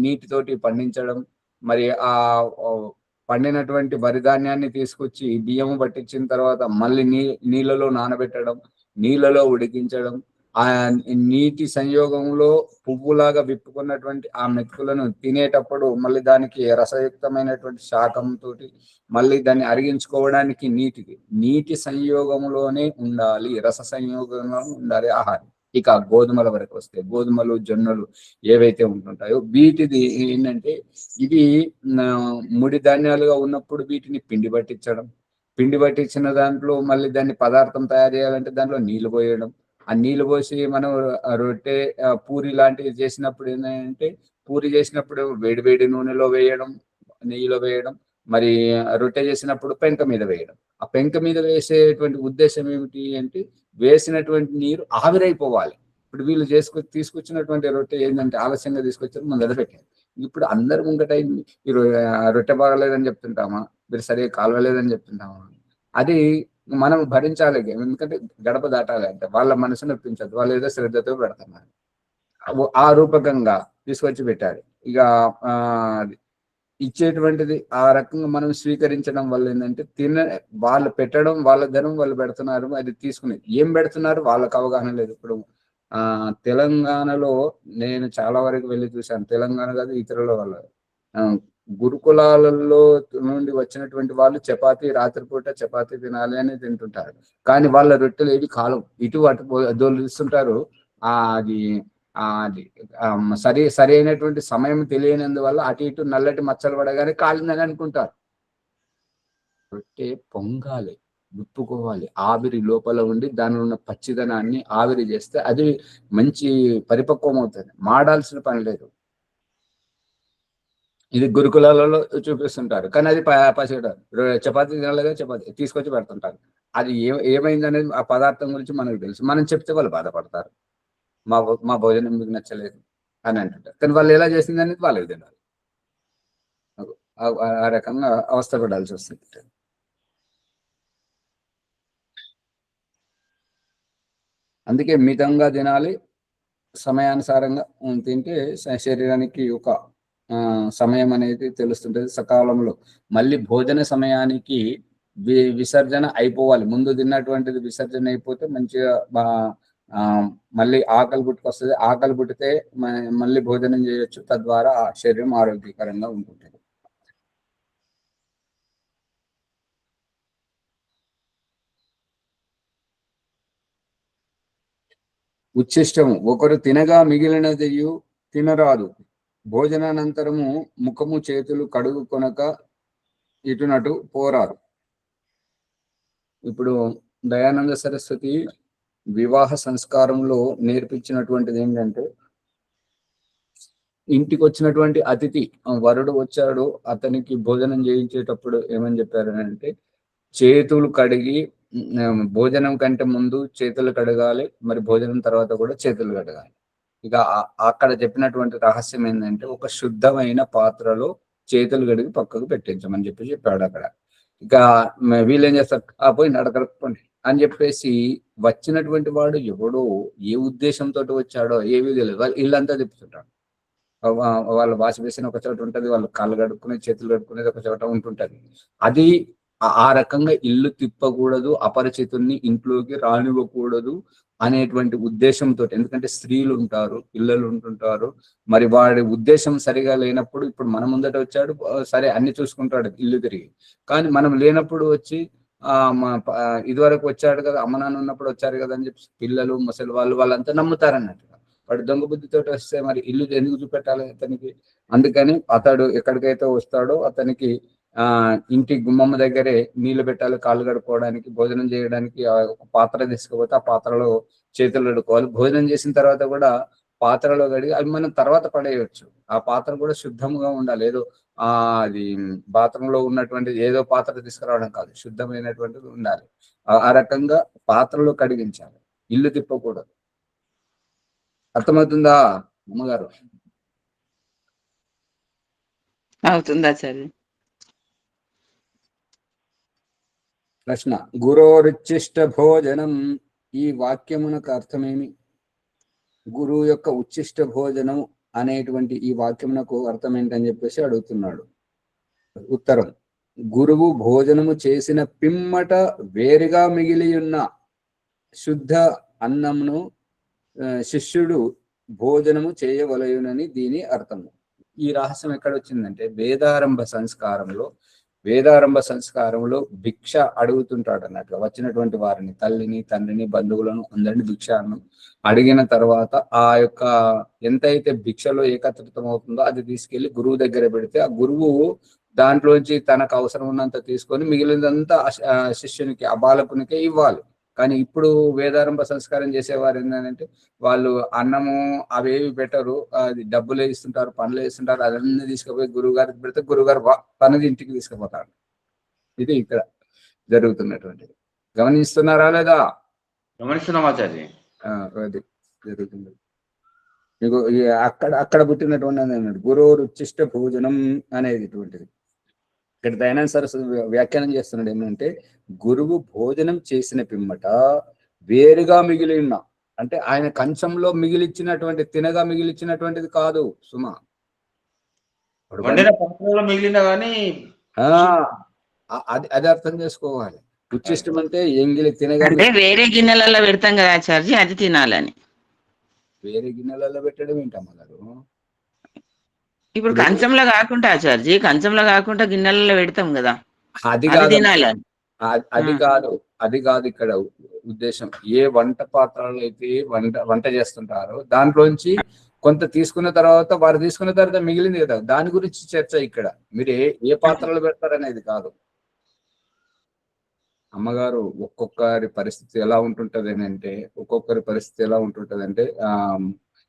నీటితోటి పండించడం, మరి ఆ ఓ పండినటువంటి వరి ధాన్యాన్ని తీసుకొచ్చి బియ్యము పట్టించిన తర్వాత మళ్ళీ నీళ్ళలో నానబెట్టడం, నీళ్ళలో ఉడికించడం, ఆ నీటి సంయోగంలో పువ్వులాగా విప్పుకున్నటువంటి ఆ మెతుకులను తినేటప్పుడు మళ్ళీ దానికి రసయుక్తమైనటువంటి శాకంతో మళ్ళీ దాన్ని అరిగించుకోవడానికి నీటి సంయోగంలోనే ఉండాలి, రస సంయోగంలో ఉండాలి ఆహారం. ఇక గోధుమల వరకు వస్తే గోధుమలు, జొన్నలు ఏవైతే ఉంటుంటాయో వీటిది ఏంటంటే ఇవి ముడి ధాన్యాలుగా ఉన్నప్పుడు వీటిని పిండి పట్టించిన దాంట్లో మళ్ళీ దాన్ని పదార్థం తయారు చేయాలంటే దాంట్లో నీళ్లు పోయడం, ఆ నీళ్లు పోసి మనం రొట్టె పూరి లాంటివి చేసినప్పుడు ఏంటంటే పూరి చేసినప్పుడు వేడి వేడి నూనెలో వేయడం, నెయ్యిలో వేయడం, మరి రొట్టె చేసినప్పుడు పెంక మీద వేయడం. ఆ పెంక మీద వేసేటువంటి ఉద్దేశం ఏమిటి అంటే వేసినటువంటి నీరు ఆవిరైపోవాలి. ఇప్పుడు వీళ్ళు తీసుకొచ్చినటువంటి రొట్టె ఏంటంటే ఆలస్యంగా తీసుకొచ్చారు, ముందర పెట్టారు. ఇప్పుడు అందరు ముంగట ఈ రొట్టె బాగలేదని చెప్తుంటామా, మీరు సరిగా కాలవలేదని చెప్తుంటామా, అది మనం భరించాలి. ఎందుకంటే గడప దాటాలి అంటే వాళ్ళ మనసును ఒప్పించదు, వాళ్ళు ఏదో శ్రద్ధతో పెడుతున్నారు. ఆ రూపకంగా తీసుకొచ్చి పెట్టారు. ఇక ఆ ఇచ్చేటువంటిది ఆ రకంగా మనం స్వీకరించడం వల్ల ఏంటంటే వాళ్ళు పెట్టడం, వాళ్ళ ధనం వాళ్ళు పెడుతున్నారు, అది తీసుకుని ఏం పెడుతున్నారు వాళ్ళకి అవగాహన లేదు. ఇప్పుడు తెలంగాణలో నేను చాలా వరకు వెళ్ళి చూశాను, తెలంగాణ కాదు ఇతరుల వల్ల గురుకులాలలో నుండి వచ్చినటువంటి వాళ్ళు రాత్రిపూట చపాతీ తినాలి అని తింటుంటారు. కానీ వాళ్ళ రొట్టెలు ఏవి కాలం ఇటు అటు దొలుస్తుంటారు. అది అది సరి అయినటువంటి సమయం తెలియనందువల్ల అటు ఇటు నల్లటి మచ్చలు పడగానే కాలిందని అనుకుంటారు. రొట్టె పొంగాలి, విప్పుకోవాలి, ఆవిరి లోపల ఉండి దానిలో ఉన్న పచ్చిదనాన్ని ఆవిరి చేస్తే అది మంచి పరిపక్వం అవుతుంది, మాడాల్సిన పని లేదు. ఇది గురుకులాలలో చూపిస్తుంటారు, కానీ అది పసిగడ చపాతీ తినాలిగా చపాతీ తీసుకొచ్చి పెడుతుంటారు. అది ఏమైంది అనేది ఆ పదార్థం గురించి మనకు తెలుసు, మనం చెప్తే వాళ్ళు బాధపడతారు, మా భోజనం మీకు నచ్చలేదు అని అంటుంటారు. కానీ వాళ్ళు ఎలా చేసింది అనేది వాళ్ళకి తెలియాలి. ఆ రకంగా అవస్థపడాల్సి వస్తుంది. అందుకే మితంగా తినాలి, సమయానుసారంగా తింటే శరీరానికి ఒక సమయం అనేది తెలుస్తుంటది. సకాలంలో మళ్ళీ భోజన సమయానికి విసర్జన అయిపోవాలి. ముందు తిన్నటువంటిది విసర్జన అయిపోతే మంచిగా మళ్ళీ ఆకలి పుట్టుకొస్తుంది. ఆకలి పుట్టితే మళ్ళీ భోజనం చేయొచ్చు, తద్వారా ఆ శరీరం ఆరోగ్యకరంగా ఉంటుంది. ఉచ్ఛిష్టము ఒకరు తినగా మిగిలినదియు తినరాదు, భోజనానంతరము ముఖము చేతులు కడుగు కొనక ఇటునటు పోరాదు. ఇప్పుడు దయానంద సరస్వతి వివాహ సంస్కారంలో నేర్పించినటువంటిది ఏంటంటే, ఇంటికి వచ్చినటువంటి అతిథి వరుడు వచ్చాడు, అతనికి భోజనం చేయించేటప్పుడు ఏమని చెప్పారు అంటే, చేతులు కడిగి భోజనం కంటే ముందు చేతులు కడగాలి, మరి భోజనం తర్వాత కూడా చేతులు కడగాలి. ఇక అక్కడ చెప్పినటువంటి రహస్యం ఏంటంటే, ఒక శుద్ధమైన పాత్రలో చేతులు కడిగి పక్కకు పెట్టించమని చెప్పాడు అక్కడ. ఇక వీళ్ళేం చేస్తారు, పోయి నడకలుపుకోండి అని చెప్పేసి వచ్చినటువంటి వాడు ఎవడో ఏ ఉద్దేశంతో వచ్చాడో ఏమీ తెలియదు, ఇల్లంతా తిప్పుతుంటాడు. వాళ్ళ వాష్ బేసిన్ ఒక చోట ఉంటది, వాళ్ళు కాళ్ళు కడుక్కునేది చేతులు కడుక్కునేది ఒక చోట ఉంటుంటది. అది ఆ రకంగా ఇల్లు తిప్పకూడదు, అపరిచితుల్ని ఇంట్లోకి రానివ్వకూడదు అనేటువంటి ఉద్దేశంతో. ఎందుకంటే స్త్రీలు ఉంటారు, పిల్లలు ఉంటుంటారు, మరి వాడి ఉద్దేశం సరిగా లేనప్పుడు, ఇప్పుడు మన ముందట వచ్చాడు సరే అన్ని చూసుకుంటాడు ఇల్లు తిరిగి, కానీ మనం లేనప్పుడు వచ్చి ఇదివరకు వచ్చాడు కదా, అమ్మ నాన్న ఉన్నప్పుడు వచ్చారు కదా అని చెప్పి పిల్లలు ముసలి వాళ్ళంతా నమ్ముతారన్నట్టుగా. వాడు దొంగ బుద్ధితో వస్తే మరి ఇల్లు ఎందుకు చూపెట్టాలి అతనికి? అందుకని అతడు ఎక్కడికైతే వస్తాడో అతనికి ఇంటి గుమ్మమ్మ దగ్గరే నీళ్లు పెట్టాలి, కాళ్ళు కడుక్కోవడానికి, భోజనం చేయడానికి ఒక పాత్ర తీసుకుపోతే ఆ పాత్రలో చేతులు కడుక్కోవాలి. భోజనం చేసిన తర్వాత కూడా పాత్రలో కడిగి అవి మనం తర్వాత పడేయవచ్చు. ఆ పాత్ర కూడా శుద్ధంగా ఉండాలి, ఏదో అది బాత్రూంలో ఉన్నటువంటి ఏదో పాత్ర తీసుకురావడం కాదు, శుద్ధమైనటువంటిది ఉండాలి. ఆ రకంగా పాత్రలో కడిగించాలి, ఇల్లు తిప్పకూడదు. అర్థమవుతుందా అమ్మగారు? అవుతుందా సరే? ప్రశ్న, గురోరుచ్చిష్ట భోజనం, ఈ వాక్యమునకు అర్థమేమి? గురువు యొక్క ఉచ్చిష్ట భోజనం అనేటువంటి ఈ వాక్యమునకు అర్థం ఏంటని చెప్పేసి అడుగుతున్నాడు. ఉత్తరం, గురువు భోజనము చేసిన పిమ్మట వేరుగా మిగిలి ఉన్న శుద్ధ అన్నమును శిష్యుడు భోజనము చేయవలయునని దీని అర్థము. ఈ రహస్యం ఎక్కడ వచ్చిందంటే వేదారంభ సంస్కారంలో భిక్ష అడుగుతుంటాడు అన్నట్లు. వచ్చినటువంటి వారిని, తల్లిని, తండ్రిని, బంధువులను అందరినీ భిక్ష అడిగిన తర్వాత ఆ యొక్క ఎంతైతే భిక్షలో ఏకత్రితం అవుతుందో అది తీసుకెళ్లి గురువు దగ్గర పెడితే ఆ గురువు దాంట్లోంచి తనకు అవసరం ఉన్నంత తీసుకొని మిగిలినంతా శిష్యునికి, ఆ బాలకునికే ఇవ్వాలి. కానీ ఇప్పుడు వేదారంభ సంస్కారం చేసేవారు ఏంటంటే వాళ్ళు అన్నము అవేవి పెట్టరు, అది డబ్బులు ఇస్తుంటారు, పనులు వేస్తుంటారు, అదన్నీ తీసుకుపోయి గురువు గారికి పెడితే గురువుగారు తనది ఇంటికి తీసుకుపోతారు. ఇది ఇక్కడ జరుగుతున్నటువంటిది. గమనిస్తున్నారా లేదా? గమనిస్తున్నాం ఆచార్య. అది జరుగుతుంది. మీకు అక్కడ పుట్టినటువంటి అన్నాడు గురువు రుచిష్ట భోజనం అనేది ఇటువంటిది. ఇక్కడ దయానంద సరస్వతి వ్యాఖ్యానం చేస్తున్నాడు ఏమంటే, గురువు భోజనం చేసిన పిమ్మట వేరుగా మిగిలి ఉన్న, అంటే ఆయన కంచంలో మిగిలిచ్చినటువంటి, తినగా మిగిలిచ్చినటువంటిది కాదు సుమా, మిగిలిన కానీ అది అర్థం చేసుకోవాలి. ఉచ్చిష్టం అంటే ఎంగిలి తినగా, అంటే వేరే గిన్నెలలో పెడతాం కదా ఆచార్య, అది తినాలని. వేరే గిన్నెలలో పెట్టడం ఏంటమ్మా గారు? ఇప్పుడు కంచంలో కాకుండా ఆచార్జీ, కంచంలో కాకుండా గిన్నెలలో పెడతాం కదా, అది తినాలని. అది కాదు ఇక్కడ ఉద్దేశం. ఏ వంట పాత్రలు అయితే వంట చేస్తుంటారో దాంట్లోంచి కొంత తీసుకున్న తర్వాత, వారు తీసుకున్న తర్వాత మిగిలింది కదా, దాని గురించి చర్చ ఇక్కడ. మీరు ఏ పాత్రలు పెడతారనేది కాదు. అమ్మగారు, ఒక్కొక్కరి పరిస్థితి ఎలా ఉంటుంటది అంటే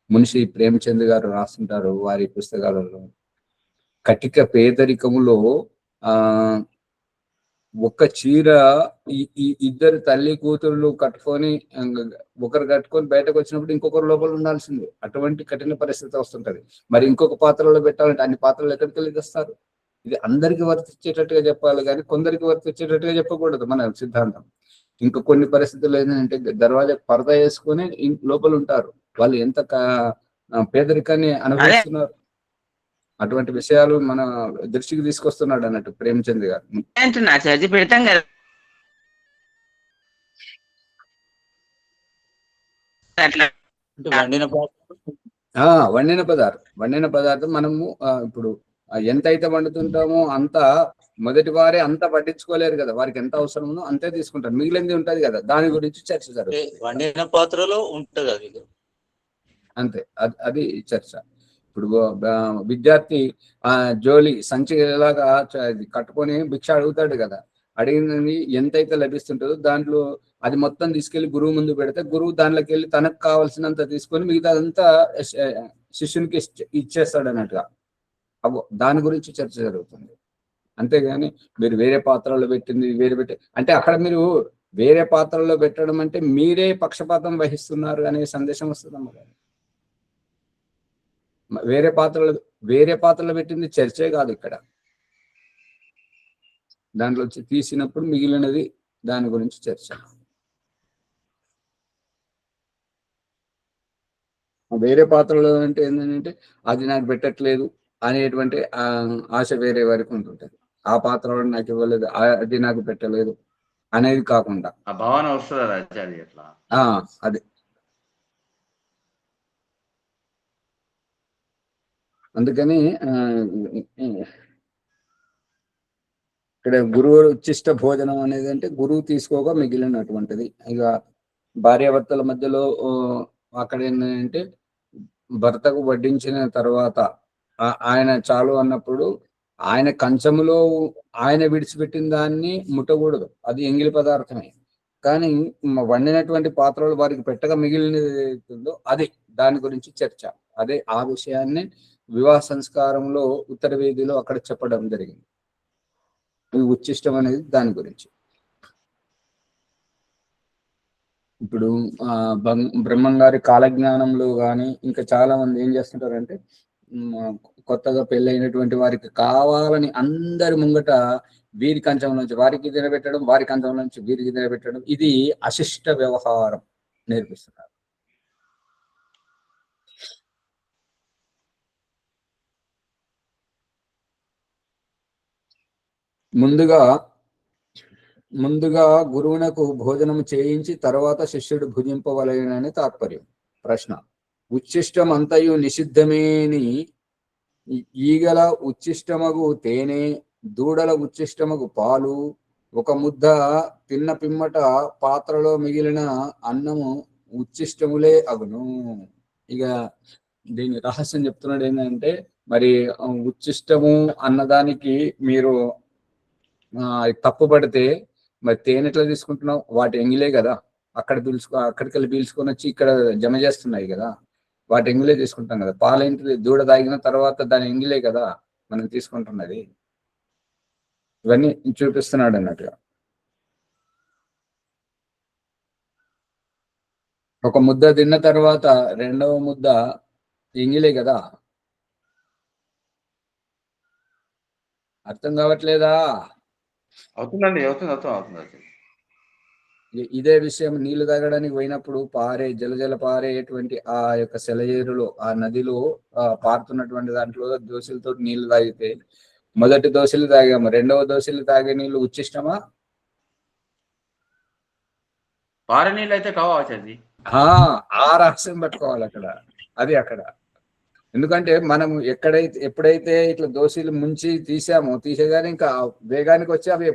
మునిషి ప్రేమచంద్ గారు రాస్తుంటారు వారి పుస్తకాలలో, కటిక పేదరికములో ఒక్క చీర ఈ ఇద్దరు తల్లి కూతుర్లు కట్టుకొని, ఒకరు కట్టుకొని బయటకు వచ్చినప్పుడు ఇంకొకరు లోపల ఉండాల్సిందే. అటువంటి కఠిన పరిస్థితి వస్తుంటది. మరి ఇంకొక పాత్రలో పెట్టాలంటే అన్ని పాత్రలు ఎక్కడికి వెళ్ళి తెస్తారు? ఇది అందరికి వర్తించేటట్టుగా చెప్పాలి కానీ కొందరికి వర్తించేటట్టుగా చెప్పకూడదు మన సిద్ధాంతం. ఇంకా కొన్ని పరిస్థితులు ఏంటంటే దర్వాజా పరదా వేసుకొని లోపల ఉంటారు, వాళ్ళు ఎంత పేదరికాన్ని అనుభవిస్తున్నారు. అటువంటి విషయాలు మన దృష్టికి తీసుకొస్తున్నాడు అన్నట్టు ప్రేమచంద్ గారు. పెడతాం కదా వండిన పదార్థం మనము ఇప్పుడు ఎంతైతే వండుతుంటామో అంత మొదటి వారే అంతా పట్టించుకోలేరు కదా, వారికి ఎంత అవసరమో అంతే తీసుకుంటారు, మిగిలింది ఉంటది కదా, దాని గురించి చర్చ జరుగుతుంది. వండిన పాత్రలో ఉంటది అది అంతే, అది చర్చ. ఇప్పుడు విద్యార్థి జోలి సంచి లాగా కట్టుకొని భిక్ష అడుగుతాడు కదా, అడిగింది ఎంతైతే లభిస్తుంటుందో దాంట్లో అది మొత్తం తీసుకెళ్లి గురువు ముందు పెడితే గురువు దాంట్లోకి వెళ్ళి తనకు కావాల్సినంత తీసుకొని మిగతా అంతా శిష్యునికి ఇచ్చేస్తాడు అన్నట్టుగా. దాని గురించి చర్చ జరుగుతుంది. అంతేగాని మీరు వేరే పాత్రలో పెట్టింది అంటే అక్కడ మీరు వేరే పాత్రలో పెట్టడం అంటే మీరే పక్షపాతం వహిస్తున్నారు అనే సందేశం వస్తుందమ్మ. వేరే పాత్రలో పెట్టింది చర్చే కాదు ఇక్కడ. దాంట్లో తీసినప్పుడు మిగిలినది దాని గురించి చర్చ. వేరే పాత్రలో అంటే ఏంటంటే అది నాకు పెట్టట్లేదు అనేటువంటి ఆశ వేరే వారికి ఉంటుంటది. ఆ పాత్ర నాకు ఇవ్వలేదు, అది నాకు పెట్టలేదు అనేది కాకుండా ఆ భావన వస్తుంది ఆచార్య. అట్లా అదే. అందుకని ఇక్కడ గురువు ఉచ్చిష్ట భోజనం అనేది అంటే గురువు తీసుకోగా మిగిలినటువంటిది. ఇక భార్యాభర్తల మధ్యలో అక్కడ ఏంటంటే భర్తకు వడ్డించిన తర్వాత ఆయన చాలు అన్నప్పుడు ఆయన కంచములో ఆయన విడిచిపెట్టిన దాన్ని ముట్టకూడదు, అది ఎంగిలి పదార్థమే. కానీ వండినటువంటి పాత్రలు వారికి పెట్టగా మిగిలినదో అది, దాని గురించి చర్చ. అదే ఆ విషయాన్ని వివాహ సంస్కారంలో ఉత్తర వేదిలో అక్కడ చెప్పడం జరిగింది. ఉచ్చిష్టం అనేది దాని గురించి. ఇప్పుడు బ్రహ్మంగారి కాలజ్ఞానంలో కానీ ఇంకా చాలా మంది ఏం చేస్తుంటారంటే కొత్తగా పెళ్ళైనటువంటి వారికి కావాలని అందరి ముంగట వీరి కంచం నుంచి వారికి తినబెట్టడం, వారి కంచం నుంచి వీరికి తినబెట్టడం, ఇది అశిష్ట వ్యవహారం నేర్పిస్తున్నారు. ముందుగా గురువునకు భోజనం చేయించి తర్వాత శిష్యుడు భుజింపవలెనని తాత్పర్యం. ప్రశ్న: ఉచ్ఛిష్టం అంతయు నిషిద్ధమేని ఈగల ఉచ్ఛిష్టమగు తేనె, దూడల ఉచ్ఛిష్టమగు పాలు, ఒక ముద్ద తిన్న పిమ్మట పాత్రలో మిగిలిన అన్నము ఉచ్ఛిష్టములే అగును. ఇక దీని రహస్యం చెప్తున్నాడు ఏంటంటే, మరి ఉచ్ఛిష్టము అన్నదానికి మీరు తప్పుపడితే మరి తేనె ఎట్లా తీసుకుంటున్నావు? వాటి ఎంగిలే కదా, అక్కడికి వెళ్ళి పీల్చుకొని వచ్చి ఇక్కడ జమ చేస్తున్నాయి కదా, వాటి ఎంగిలే తీసుకుంటాం కదా. పాలేంటిది? దూడ తాగిన తర్వాత దాని ఎంగిలే కదా మనం తీసుకుంటున్నది. ఇవన్నీ చూపిస్తున్నాడు అన్నట్టుగా. ఒక ముద్ద తిన్న తర్వాత రెండవ ముద్ద ఎంగిలే కదా. అర్థం కావట్లేదా? అవుతుందండి, అవుతుంది. ఇదే విషయం నీళ్లు తాగడానికి పోయినప్పుడు జల పారేటువంటి ఆ యొక్క సెలయేరులో, ఆ నదిలో పారుతున్నటువంటి దాంట్లో దోశలతో నీళ్లు తాగితే, మొదటి దోశలు తాగాము, రెండవ దోశలు తాగే నీళ్లు ఉచ్చిష్టమా? పారే నీళ్ళు అయితే కావాలి. ఆ రహస్యం పట్టుకోవాలి అక్కడ. ఎందుకంటే మనం ఎప్పుడైతే ఇట్లా దోశలు ముంచి తీసేగానే ఇంకా వేగానికి వచ్చి అవి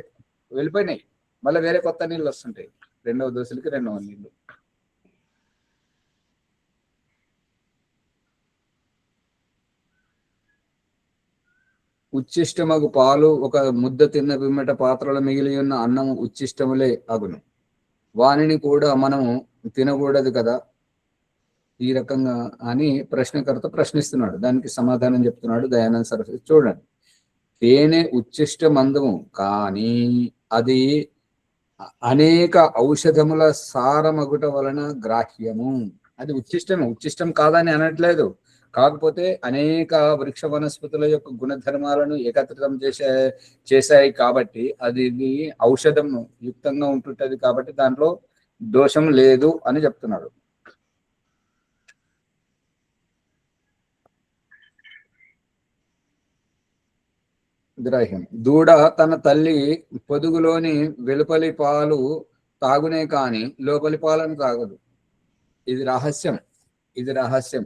వెళ్ళిపోయినాయి, మళ్ళీ వేరే కొత్త నీళ్ళు వస్తుంటాయి. రెండవ దోశలకి రెండవ నీళ్ళు. ఉచ్చిష్టమగు పాలు, ఒక ముద్ద తిన్న పిమ్మట పాత్రలో మిగిలి ఉన్న అన్నము ఉచ్చిష్టములే అగును. వానిని కూడా మనము తినకూడదు కదా ఈ రకంగా అని ప్రశ్నకర్త ప్రశ్నిస్తున్నాడు. దానికి సమాధానం చెప్తున్నాడు దయానంద సరస్వతి. చూడండి, తేనె ఉచ్చిష్ట మందము, కానీ అది అనేక ఔషధముల సారమగుట వలన గ్రాహ్యము. అది ఉచ్చిష్టం కాదని అనట్లేదు. కాకపోతే అనేక వృక్ష వనస్పతుల యొక్క గుణధర్మాలను ఏకత్రితం చేశాయి కాబట్టి అది ఔషధం యుక్తంగా ఉంటుంటది కాబట్టి దాంట్లో దోషం లేదు అని చెప్తున్నాడు. గ్రాహ్యం: దూడ తన తల్లి పొదుగులోని వెలుపలి పాలు తాగునే కాని లోపలి పాలను తాగదు. ఇది రహస్యం.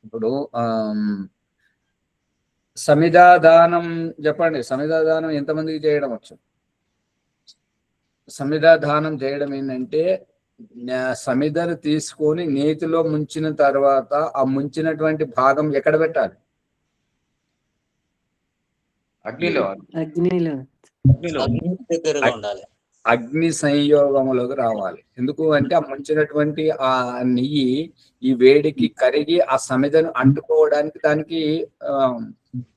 ఇప్పుడు సమిధాదానం చెప్పండి. సమిధాదానం ఎంతమందికి చేయడం వచ్చు? సమిధాదానం చేయడం ఏంటంటే, సమిధను తీసుకొని నేతిలో ముంచిన తర్వాత ఆ ముంచినటువంటి భాగం ఎక్కడ పెట్టాలి? అగ్ని సంయోగములోకి రావాలి. ఎందుకు అంటే, ఆ ముంచినటువంటి ఆ నెయ్యి ఈ వేడికి కరిగి ఆ సమిధను అంటుకోవడానికి దానికి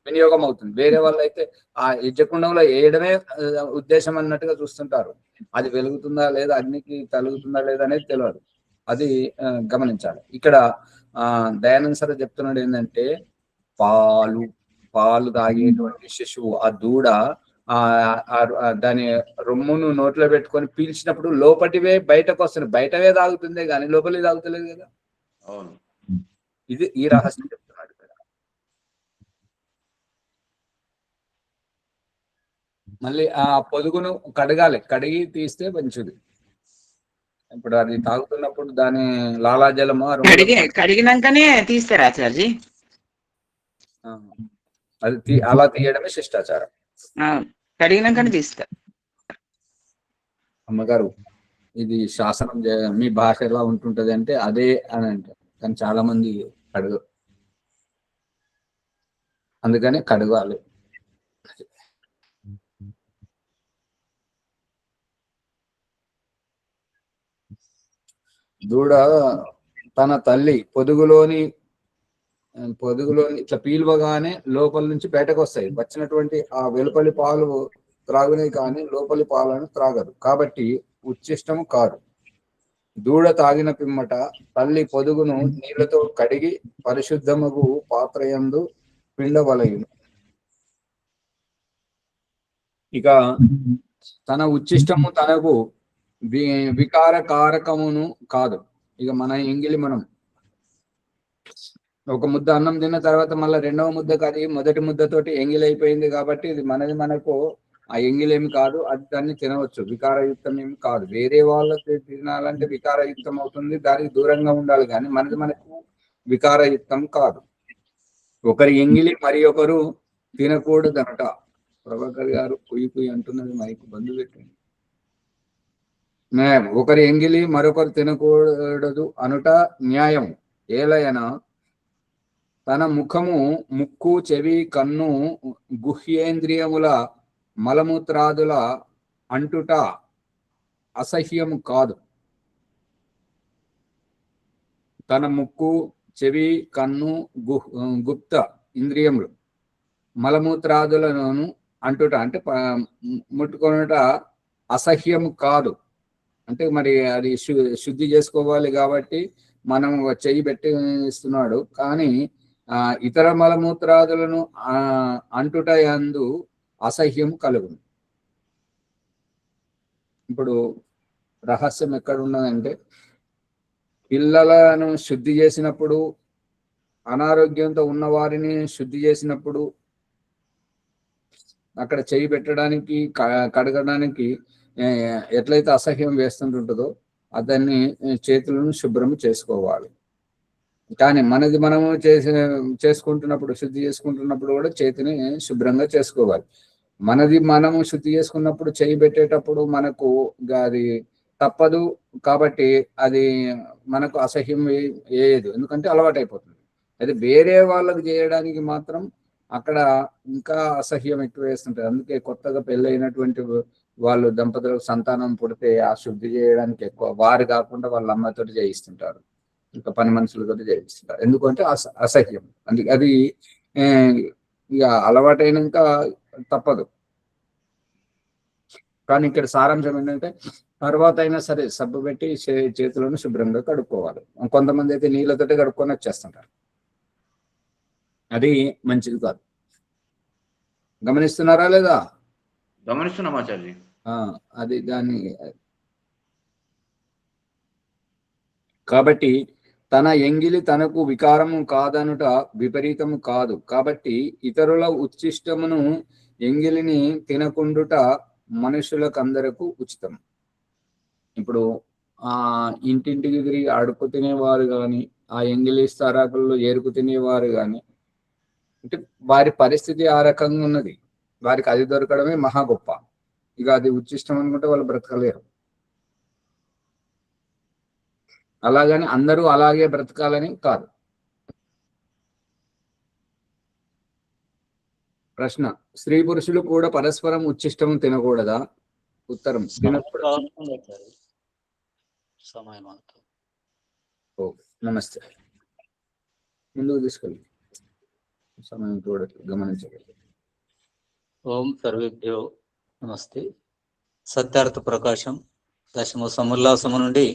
వినియోగం అవుతుంది. వేరే వాళ్ళు అయితే ఆ యజ్ఞకుండంలో వేయడమే ఉద్దేశం అన్నట్టుగా చూస్తుంటారు. అది వెలుగుతుందా లేదా, అగ్నికి తలుగుతుందా లేదా అనేది తెలియదు. అది గమనించాలి. ఇక్కడ దయానంద సరే చెప్తున్నాడు ఏంటంటే, పాలు తాగేటువంటి శిశువు, ఆ దూడ దాని రొమ్మును నోట్లో పెట్టుకొని పీల్చినప్పుడు లోపటివే బయటకు వస్తున్నాయి. బయటవే తాగుతుందే కానీ లోపలి తాగుతలేదు కదా. అవును, ఇది ఈ రహస్యం చెప్తున్నాడు ఇక్కడ. మళ్ళీ ఆ పొదుగును కడిగి తీస్తే మంచిది. ఇప్పుడు అది తాగుతున్నప్పుడు దాని లాలాజలము కడిగినాకనే తీస్తారా ఆచార్జీ? అది అలా తీయడమే శిష్టాచారం. కడిగినాకనే తీస్తా. అమ్మగారు, ఇది శాసనం మీ భాష ఎలా ఉంటుంటది అంటే అదే అని అంటారు, కానీ చాలా మంది కడగరు. అందుకని కడగాలి. దూడ తన తల్లి పొదుగులోని ఇట్లా పీలువగానే లోపల నుంచి బయటకు వస్తాయి. వచ్చినటువంటి ఆ వెలుపలి పాలు త్రాగునే కానీ లోపలి పాలను త్రాగదు, కాబట్టి ఉచ్చిష్టము కాదు. దూడ తాగిన పిమ్మట తల్లి పొదుగును నీళ్లతో కడిగి పరిశుద్ధముగు పాత్రయందు పిండ బలహీనం. ఇక తన ఉచ్చిష్టము తనకు వికార కారకమును కాదు. ఇక మన ఎంగిలి మనం ఒక ముద్ద అన్నం తిన్న తర్వాత మళ్ళీ రెండవ ముద్దకు అది మొదటి ముద్దతోటి ఎంగిలి అయిపోయింది కాబట్టి ఇది మనకు ఆ ఎంగిలేమి కాదు, అది దాన్ని తినవచ్చు, వికారయుక్తం ఏమి కాదు. వేరే వాళ్ళకి తినాలంటే వికారయుక్తం అవుతుంది, దానికి దూరంగా ఉండాలి, కానీ మనకు వికారయుక్తం కాదు. ఒకరి ఎంగిలి మరి ఒకరు తినకూడదనట. ప్రభాకర్ గారు కుయ్యి అంటున్నది మైకు బంధు పెట్టండి. న్యాయం. ఒకరి ఎంగిలి మరొకరు తినకూడదు అనుట న్యాయం. ఏలయన తన ముఖము, ముక్కు, చెవి, కన్ను, గుహ్యేంద్రియముల మలమూత్రాదుల అంటుట అసహ్యము కాదు. తన ముక్కు, చెవి, కన్ను, గుప్త ఇంద్రియములు మలమూత్రాదులను అంటుట అంటే ముట్టుకొనుట అసహ్యము కాదు. అంటే మరి అది శుద్ధి చేసుకోవాలి కాబట్టి మనం చెయ్యి పెట్టి ఇస్తున్నాడు, కానీ ఇతర మలమూత్రాదులను అంటుట యందు అసహ్యం కలుగును. ఇప్పుడు రహస్యం ఎక్కడ ఉన్నదంటే, పిల్లలను శుద్ధి చేసినప్పుడు, అనారోగ్యంతో ఉన్న వారిని శుద్ధి చేసినప్పుడు అక్కడ చెయ్యి పెట్టడానికి, కడగడానికి ఎట్లయితే అసహ్యం వేస్తుంటుంటుందో దాన్ని చేతులను శుభ్రం చేసుకోవాలి. కానీ మనది మనము చేసుకుంటున్నప్పుడు, శుద్ధి చేసుకుంటున్నప్పుడు కూడా చేతిని శుభ్రంగా చేసుకోవాలి. మనది మనము శుద్ధి చేసుకున్నప్పుడు చేయి పెట్టేటప్పుడు మనకు అది తప్పదు కాబట్టి అది మనకు అసహ్యం వేయదు, ఎందుకంటే అలవాటు అయిపోతుంది. అయితే వేరే వాళ్ళకి చేయడానికి మాత్రం అక్కడ ఇంకా అసహ్యం ఎక్కువ వేస్తుంటారు. అందుకే కొత్తగా పెళ్ళైనటువంటి వాళ్ళు దంపతులకు సంతానం పుడితే ఆ శుద్ధి చేయడానికి ఎక్కువ వారు కాకుండా వాళ్ళ అమ్మతోటి చేయిస్తుంటారు, ఇంకా పని మనుషులతో చేయిస్తుంటారు. ఎందుకంటే అసహ్యం. అందుకే అది ఇక అలవాటైనాక తప్పదు. కానీ ఇక్కడ సారాంశం ఏంటంటే, తర్వాత అయినా సరే సబ్బు పెట్టి చేతులను శుభ్రంగా కడుక్కోవాలి. కొంతమంది అయితే నీళ్ళతోటి కడుక్కొని వచ్చేస్తుంటారు, అది మంచిది కాదు. గమనిస్తున్నారా లేదా? గమనిస్తున్నాం ఆచార్య. అది దాన్ని కాబట్టి తన ఎంగిలి తనకు వికారము కాదనుట విపరీతము కాదు. కాబట్టి ఇతరుల ఉచ్చిష్టమును ఎంగిలిని తినకుండుట మనుషులకందరకు ఉచితం. ఇప్పుడు ఇంటింటికి తిరిగి అడుపు తినేవారు కానీ, ఆ ఎంగిలి స్తరాకుల్లో ఏరుకు తినేవారు కానీ, అంటే వారి పరిస్థితి ఆ రకంగా ఉన్నది, వారికి అది దొరకడమే మహా గొప్ప. ఇక అది ఉచ్చిష్టం అనుకుంటే వాళ్ళు బ్రతకలేరు. అలాగని అందరూ అలాగే బ్రతకాలని కాదు. ప్రశ్న: స్త్రీ పురుషులు కూడా పరస్పరం ఉచ్చిష్టం తినకూడదా? ఉత్తరం: తినకూడదు. నమస్తే. ముందుకు తీసుకెళ్ళి సమయం చూడట్లేదు, గమనించగలరు. ఓం సర్వేభ్యో నమస్తే. సత్యార్థ ప్రకాశం దశమ సముల్లాసము నుండి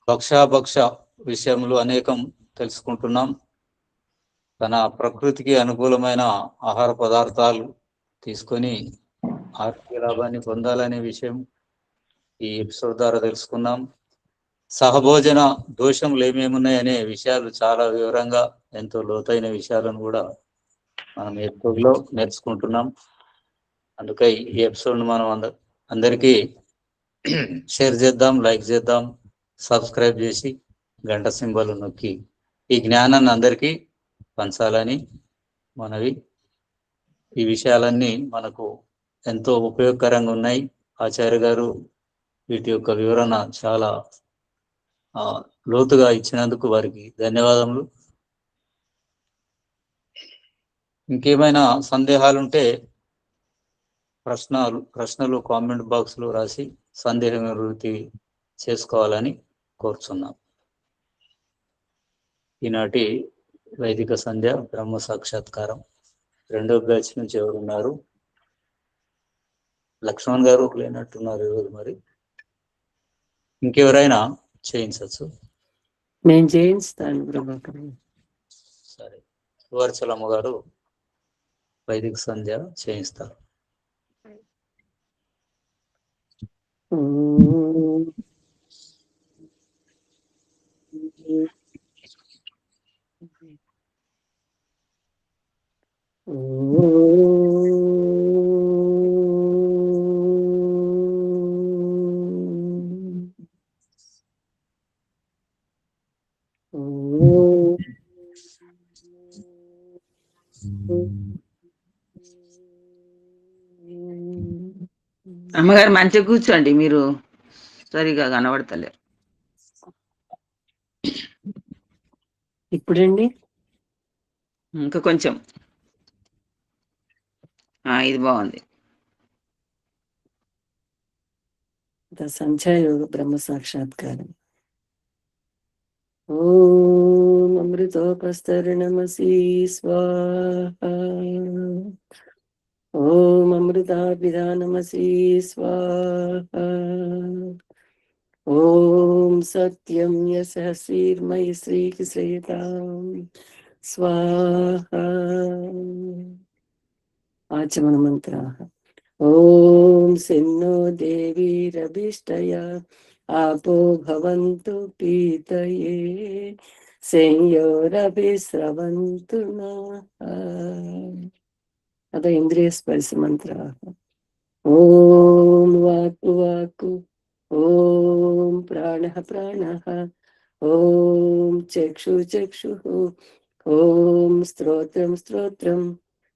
భక్షాభక్ష విషయములు అనేకం తెలుసుకుంటున్నాం. తన ప్రకృతికి అనుకూలమైన ఆహార పదార్థాలు తీసుకొని ఆరోగ్య లాభాన్ని పొందాలనే విషయం ఈ ఎపిసోడ్ ద్వారా తెలుసుకున్నాం. సహభోజన దోషములు ఏమేమున్నాయి అనే విషయాలు చాలా వివరంగా, ఎంతో లోతైన విషయాలను కూడా మనం ఈ ఎపిసోడ్లో నేర్చుకుంటున్నాం. అందుకే ఈ ఎపిసోడ్ను మనం అందరికీ షేర్ చేద్దాం, లైక్ చేద్దాం, సబ్స్క్రైబ్ చేసి గంట సింబల్ నొక్కి ఈ జ్ఞానాన్ని అందరికీ పంచాలని మనవి. ఈ విషయాలన్నీ మనకు ఎంతో ఉపయోగకరంగా ఉన్నాయి. ఆచార్య గారు వీటి యొక్క వివరణ చాలా లోతుగా ఇచ్చినందుకు వారికి ధన్యవాదములు. ఇంకేమైనా సందేహాలుంటే ప్రశ్నలు కామెంట్ బాక్స్లో రాసి సందేహం నివృత్తి చేసుకోవాలని కోరుచున్నాం. ఈనాటి వైదిక సంధ్య బ్రహ్మ సాక్షాత్కారం 2వ బ్యాచ్ నుంచి ఎవరున్నారు? లక్ష్మణ్ గారు లేనట్టున్నారు ఈరోజు. మరి ఇంకెవరైనా చేయించచ్చు? నేను చేయిస్తాను ప్రభాకర్. సరే. వర్చలమ్మ గారు వైదిక సంధ్య చేయిస్తారు. అమ్మగారు మంచిగా కూర్చోండి, మీరు సరిగా కనబడతలేరు. ఇప్పుడండి ఇంకా కొంచెం. ఇది బాగుంది. సంధ్యాయోగ బ్రహ్మ సాక్షాత్కారం. ఓం అమృతోపస్తరణమసి స్వాహ. ఓం అమృతాభిధానమసి స్వాహ. ఓం సత్యం యశస్వీర్మయి శ్రీకృష్ణయతాం స్వాహ. ఆచమన మంత్రాః. ఓం సెన్నో దేవీరభిష్టయ ఆపో భవంతు పీతయే సంయోరభిస్రవంతు నః. అద ఇంద్రియ స్పర్శ మంత్రాః. ఓం వాక్కు వాక్కు. ఓం ప్రాణః ప్రాణః. ఓం చక్షు చక్షుః. ఓం స్తోత్రం స్తోత్రం.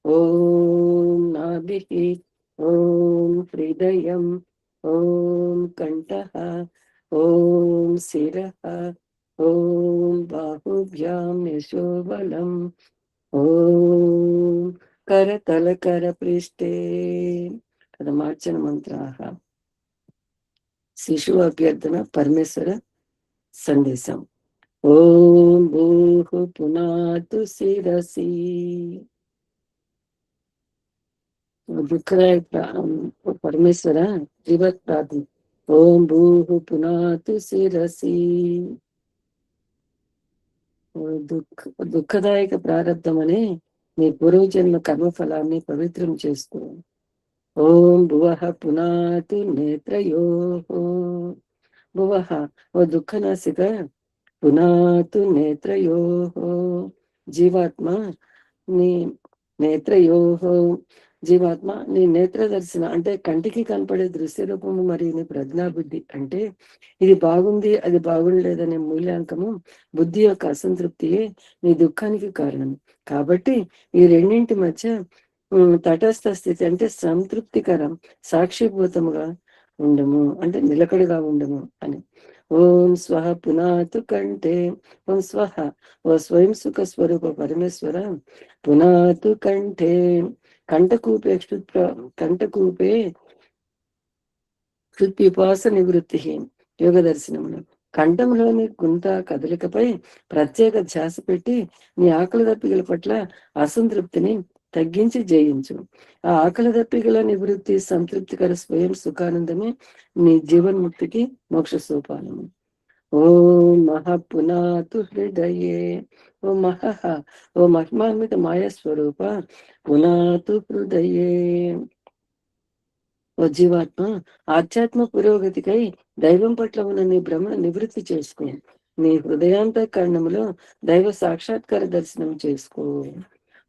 ఓం నాభిః. ఓం హృదయం. ఓం కంఠః. ఓం శిరః. ఓం బాహుభ్యాం యశోబలం. ఓం కరతల కరపృష్ఠే. పదమార్చన మంత్రాః. శిశు అభ్యర్థన పరమేశ్వర సందేశం. ఓం భూః పునాతు శిరసి. దుఃఖదాయ పరమేశ్వర జీవత్ ప్రార్థన. ఓం భూః పునాతు శిరసి. దుఃఖదాయక ప్రారంధం అనే నీ పూర్వజన్మ కర్మఫలాన్ని పవిత్రం చేసుకో. ఓం భువః పునాతు నేత్రయోః. భువః ఓ దుఃఖనాశిక పునాతు నేత్రయోః. జీవాత్మ నీ నేత్రయోః. జీవాత్మ నీ నేత్ర దర్శన అంటే కంటికి కనపడే దృశ్య రూపము మరియు నీ ప్రజ్ఞాబుద్ధి అంటే ఇది బాగుంది అది బాగుండలేదనే మూల్యాంకము బుద్ధి యొక్క అసంతృప్తియే నీ దుఃఖానికి కారణం. కాబట్టి ఈ రెండింటి మధ్య తటస్థ స్థితి అంటే సంతృప్తికరం సాక్షిభూతముగా ఉండము అంటే నిలకడగా ఉండము అని. ఓం స్వహ పునాతు కంఠే. ఓం స్వహ ఓ స్వయం సుఖ స్వరూప పరమేశ్వర పునాతు కంఠే. కంఠకూపే కంఠకూపే క్షుత్పిపాస నివృత్తి యోగ దర్శనమును. కంఠంలోని గుంత కదలికపై ప్రత్యేక ధ్యాస పెట్టి నీ ఆకలి దప్పికల పట్ల అసంతృప్తిని తగ్గించి జయించు. ఆ ఆకలి దప్పికల నివృత్తి సంతృప్తికర స్వయం సుఖానందమే నీ జీవన్ముక్తికి మోక్ష సోపానము. ఓం మహ పునాతు హృదయే. ఓ మహః ఓ మహిమాన్విత మాయాస్వరూప పునాతు హృదయే. ఓ జీవాత్మ ఆధ్యాత్మ పురోగతికై దైవం పట్ల ఉన్న నీ భ్రమను నివృత్తి చేసుకో. నీ హృదయాంతఃకరణములో దైవ సాక్షాత్కార దర్శనం చేసుకో.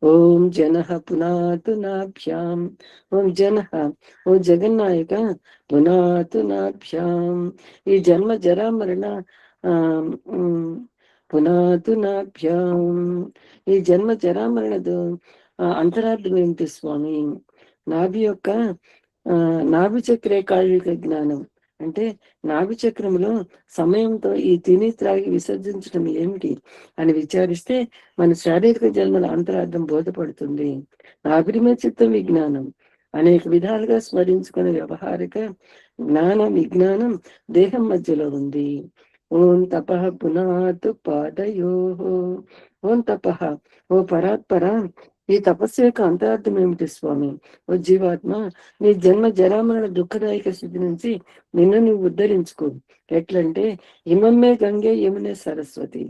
ఓం జనః పునాతు నాభ్యాం. ఓం జనః ఓ జగన్నాయక పునాతు నాభ్యాం. ఈ జన్మ జరా మరణ పునాతు నాభ్యాం. ఈ జన్మ జరా మరణదు అంతరార్థం ఏమిటి స్వామి? నాభి యొక్క నాభి చక్రే కాళిక జ్ఞానం అంటే నాభి చక్రంలో సమయంతో ఈ తిని త్రాగి విసర్జించడం ఏమిటి అని విచారిస్తే మన శారీరక జన్మల అంతరార్థం బోధపడుతుంది. నాభిరిమే చిత్తం విజ్ఞానం అనేక విధాలుగా స్మరించుకునే వ్యవహారిక జ్ఞాన విజ్ఞానం దేహం మధ్యలో ఉంది. ఓం తపః పునాతు పాదయోః. ఓం తపః ఓ పరాత్పర ఈ తపస్సు యొక్క అంతరార్థం ఏమిటి స్వామి? ఓ జీవాత్మ నీ జన్మ జరామరణ దుఃఖదాయక స్థితి నుంచి నిన్ను నువ్వు ఉద్ధరించుకో. ఎట్లంటే ఇమమ్మే గంగే యమునే సరస్వతి.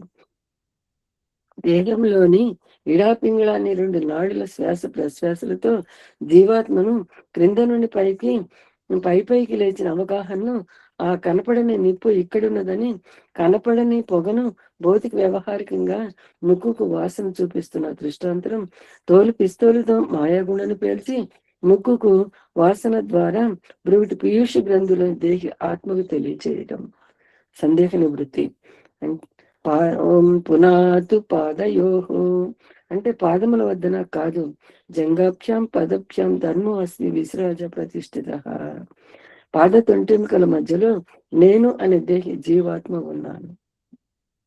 దేహంలోని ఇడాపింగళాన్ని 2 నాడుల శ్వాస ప్రశ్వాసలతో జీవాత్మను క్రింద నుండి పైకి లేచిన అవగాహనను, ఆ కనపడని నిప్పు ఇక్కడున్నదని, కనపడని పొగను భౌతిక వ్యవహారికంగా ముక్కుకు వాసన చూపిస్తున్న దృష్టాంతరం పిస్తోలుతో మాయాగుండను పేల్చి ముక్కుకు వాసన ద్వారా బ్రువిటి పీయూష గ్రంథుల దేహి ఆత్మకు తెలియచేయటం. సందేహ నివృత్తి. ఓం పునాతు పాదయోహో అంటే పాదముల వద్దన కాదు, జంగాభ్యాం పదభ్యాం ధర్మో అస్మి విశ్రాజ ప్రతిష్ఠిత. పాద తొంటెముకల మధ్యలో నేను అనే దేహి జీవాత్మ ఉన్నాను.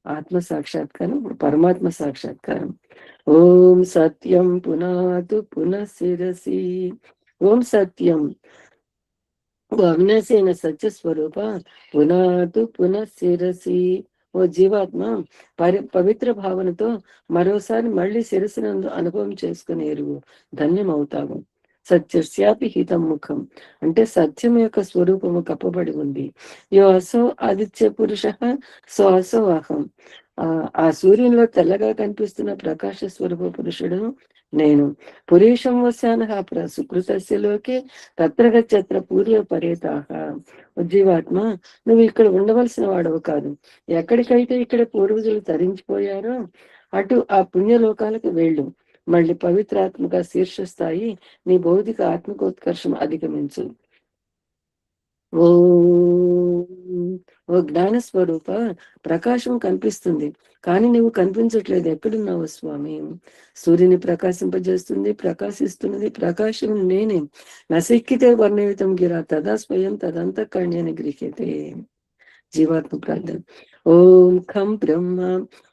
ఆత్మ సాక్షాత్కారం, ఇప్పుడు పరమాత్మ సాక్షాత్కారం. ఓం సత్యం పునాతు పునఃశిరసి. ఓం సత్యం అవినాశైన సత్య స్వరూప పునాతు పునఃశిరసి. ఓ జీవాత్మ, పవిత్ర భావనతో మరోసారి మళ్ళీ శిరస్సునందు అనుభవం చేసుకుని ఎరుగు, ధన్యమవుతావు. సత్యస్యాపి హితం ముఖం అంటే సత్యం యొక్క స్వరూపము కప్పబడి ఉంది. యో అసో ఆదిత్య పురుష సో అసో అహం. ఆ సూర్యునిలో తెల్లగా కనిపిస్తున్న ప్రకాశ స్వరూప పురుషుడు నేను. పురీషం వశాన సుకృతస్యలోకే తత్రగచ్చత్ర పూర్వ పర్యతాహ. జీవాత్మ, నువ్వు ఇక్కడ ఉండవలసిన వాడవు కాదు. ఎక్కడికైతే ఇక్కడ పూర్వజులు తరించిపోయారో అటు ఆ పుణ్యలోకాలకు వెళ్ళు. మళ్ళీ పవిత్రాత్మక శీర్షస్థాయి నీ భౌతిక ఆత్మకోత్కర్షం అధిగమించు. ఓ జ్ఞాన స్వరూప, ప్రకాశం కనిపిస్తుంది కానీ నువ్వు కనిపించట్లేదు. ఎక్కడున్నావు స్వామి? సూర్యుని ప్రకాశింపజేస్తుంది, ప్రకాశిస్తున్నది ప్రకాశం నేనే. నశక్కితే వర్ణయుతం గిరా తదా స్వయం తదంతఃకరణ్యాన్ని గృహ్యతే. జీవాత్మ ప్రార్థన. ఓం ఖం బ్రహ్మ.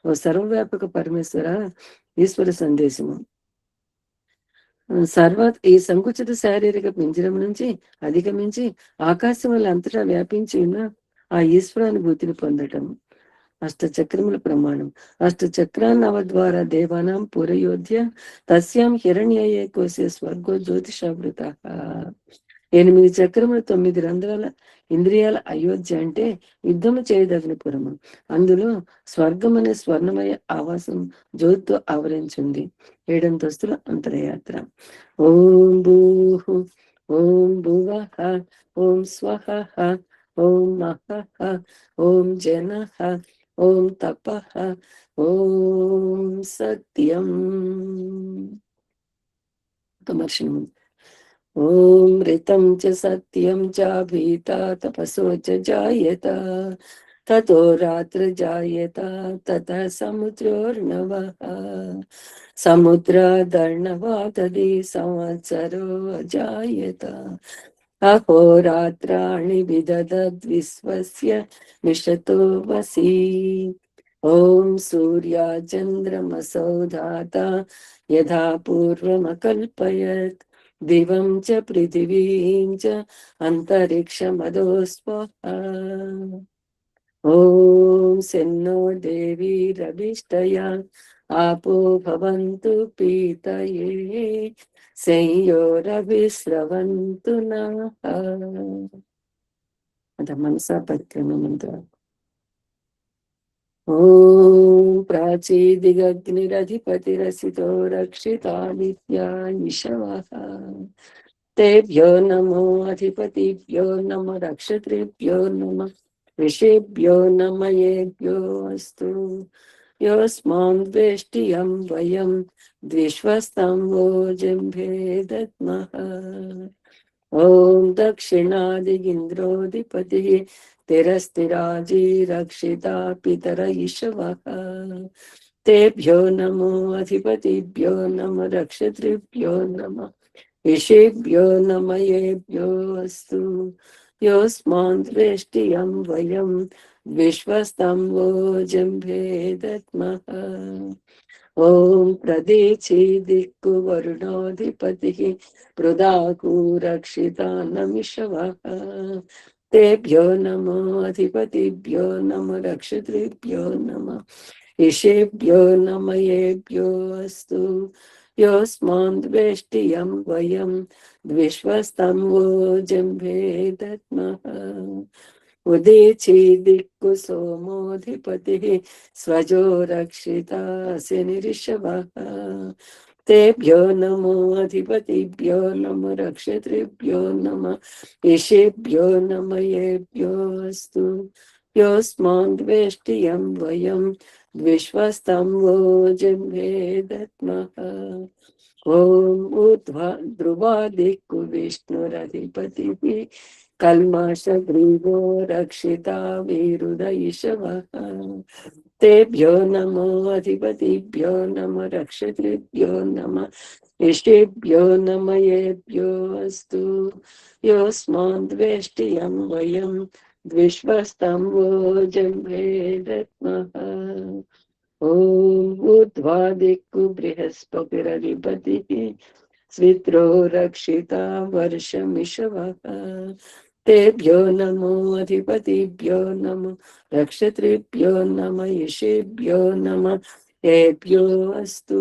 ఓ సర్వవ్యాపక పరమేశ్వర, ఈశ్వర సందేశము. ఈ సంకుచిత శారీరక పింజరం నుంచి అధిగమించి ఆకాశం వల్ల అంతటా వ్యాపించి ఉన్న ఆ ఈశ్వరానుభూతిని పొందటం. అష్టచక్రముల ప్రమాణం. అష్టచక్రాన్నవ ద్వారా దేవానాం పురయోధ్య తస్యాం హిరణ్యయే కోసే స్వర్గో జ్యోతిషావృత. 8 చక్రములు 9 రంధ్రాల ఇంద్రియాల అయోధ్య అంటే యుద్ధము చేయదగిన పురము. అందులో స్వర్గం అనే స్వర్ణమయ ఆవాసం జ్యోతితో ఆవరించింది. 7 అంతస్తుల అంతరయాత్ర. ఓం భూః ఓం భువః ఓం స్వః ఓం మహః ఓం జనః ఓం తపః ఓం సత్యం. కమర్షణ. ఓం రితం చ సత్యం చ భీతా తపసో చ జాయత తతో రాత్ర జాయత తతః సముద్రోర్ణవః సముద్రాదర్ణవా తది సంవత్సరో జాయత అహోరాత్రాణి విదదద్విశ్వస్య మిషతో వసి. ఓం సూర్యా చంద్రమసౌ ధాత యథా పూర్వమకల్పయత్ దివం చ పృథివీం చ అంతరిక్షమదో స్వః. ఓం శన్నో దేవీరభిష్టయా ఆపో భవంతు పీతయే సంయోరవిస్రవంతు నః. అద మనసా పత్యము మంత్ర. ఓం ప్రాచీదిగగ్నిరధిపతిరసితో రక్షితాదిత్యా ఇషవః. తేభ్యో నమో అధిపతిభ్యో నమ రక్షత్రిభ్యో నమ ఋషిభ్యో నమయేభ్యో అస్తు. యోస్మాన్ ద్వేష్టియం వయం ద్విశ్వస్తం వో జంభే దద్మః. ఓం దక్షిణాదిగింద్రోధిపతి తిరస్థిరాజీ రక్షితా పితర ఇషవః. తేభ్యో నమో అధిపతిభ్యో నమ రక్షత్రిభ్యో నమ ఋషిభ్యో నమయేభ్యో అస్తు. యోస్మాన్ ద్వేష్టియం వయం విశ్వస్తం వో జంభే దద్మః. ఓం ప్రదీచి దిక్కు వరుణోధిపతి పృదాకు రక్షితానమిషవః. తేభ్యో నమో అధిపతిభ్యో నమ రక్షత్రిభ్యో నమ ఋషిభ్యో నమయేభ్యో అస్తు. యోస్మాన్ ద్వేష్టియం వయం విశ్వస్తం వో జంభే దద్మః. उदीची दिक्कु सोमोऽधिपतिः स्वजो रक्षितासि निरिषभः तेभ्यो नमो अधिपतिभ्यो नमो रक्षितृभ्यो नमः ऋषिभ्यो नमः येभ्योऽस्तु योऽस्मान् द्वेष्टियं वयं विश्वस्तं वो जिह्वे दद्मः ॐ ऊर्ध्वा ध्रुवादिक्कु विष्णुरधिपतिः कल्मषग्रीवो रक्षिता वीरुदयिषवः तेभ्यो नमो अधिपतिभ्यो नमो रक्षितृभ्यो नमः ऋषिभ्यो नमः येभ्योऽस्तु योऽस्मान् द्वेष्टियं वयं विश्वस्तं वो जिह्वे दद्मः ॐ ऊर्ध्वा दिक्कु बृहस्पतिरधिपतिः स्वित्रो रक्षिता वर्षमिषवः तेभ्यो नमो अधिपतिभ्यो नमो रक्षितृभ्यो नमः ऋषिभ्यो नमः येभ्योऽस्तु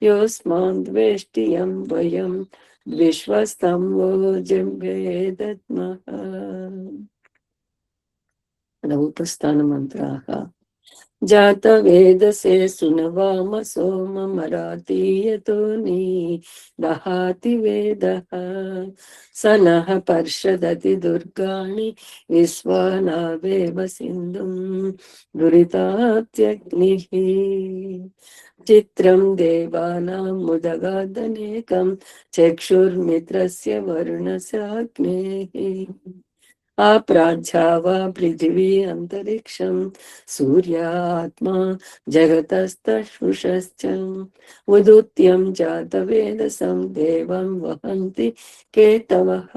योऽस्मान् द्वेष्टियं वयं विश्वस्तं वो जिह्वे दद्मः उपस्थानमन्त्राः जात वेदसे सुनवाम सोम मरातीयतो दहाति वेदः सनः पर्षदति दुर्गाणि विश्वानावेव सिन्धुं दुरितात्यग्निः चित्रं देवानां मुदगादनेकं चक्षुर्मित्रस्य वरुणस्याग्नेः अप्राज्यावा पृथिवी अंतरिक्षं सूर्यात्मा जगतस्तुषश्च उदुत्यं जातवेदसं देवं वहन्ति केतवः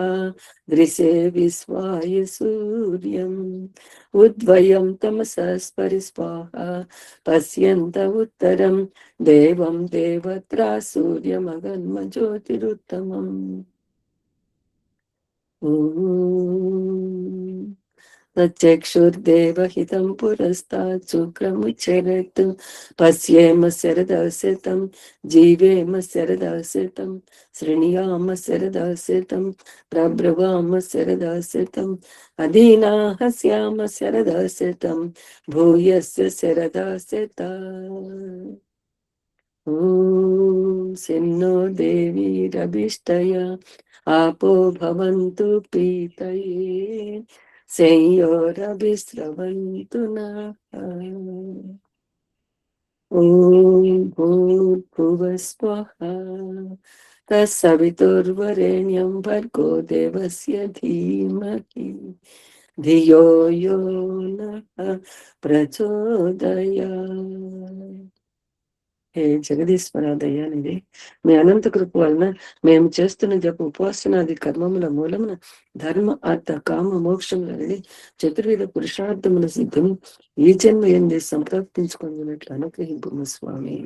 दृशे विश्वाय सूर्यम् उद्वयं तमसस्परिस्वाहा पश्यन्त उत्तरं देवं देवत्रा सूर्यमगन्म ज्योतिरुत्तमम् तच्चक्षुर्देवहितं पुरस्तात् शुक्रमुच्चरत् पश्येम शरदसितं जीवेम शरदसितं शृणुयाम शरदसितं प्रब्रवाम शरदसितं अधीनाः स्याम शरदसितं भूयस्य शरदसिता ॐ सिन्नो देवीरभिष्टया आपो भवन्तु पीतये संयोरभिस्रवन्तु नः ॐ भूर्भुवः स्वः तत्सवितुर्वरेण्यं भर्गो देवस्य धीमहि धियो यो नः प्रचोदयात् హే జగదీశ్వర దయానిధి మీ అనంత కృప వలన మేము చేస్తున్న జప ఉపాసనాది కర్మముల మూలమున ధర్మ అర్థ కామ మోక్షములని చతుర్విధ పురుషార్థముల సిద్ధము ఈ జన్మ ఎందు సంప్రాప్తించుకున్నట్లు అనుగ్రహింపు స్వామి.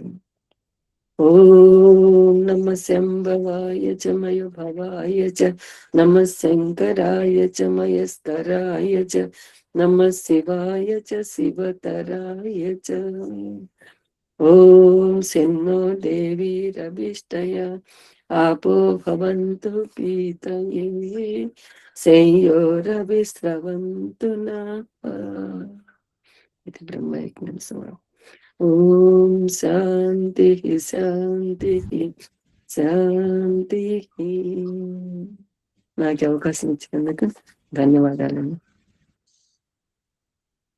ఓం నమ శంభవాయ చ మయ భవాయ చ నమ శంకరాయ చ మయస్కరాయ చ నమ శివాయ చ శివతరాయ చ. ఓం సిన్నో దేవీరభిష్టయా आपो भवन्तु पीतये संयोरभिस्रवन्तु नः. इति ब्रह्मयज्ञं समाप्तं. ఓం శాంతి శాంతి శాంతి. నాకు అవకాశం ఇచ్చినందుకు ధన్యవాదాలండి.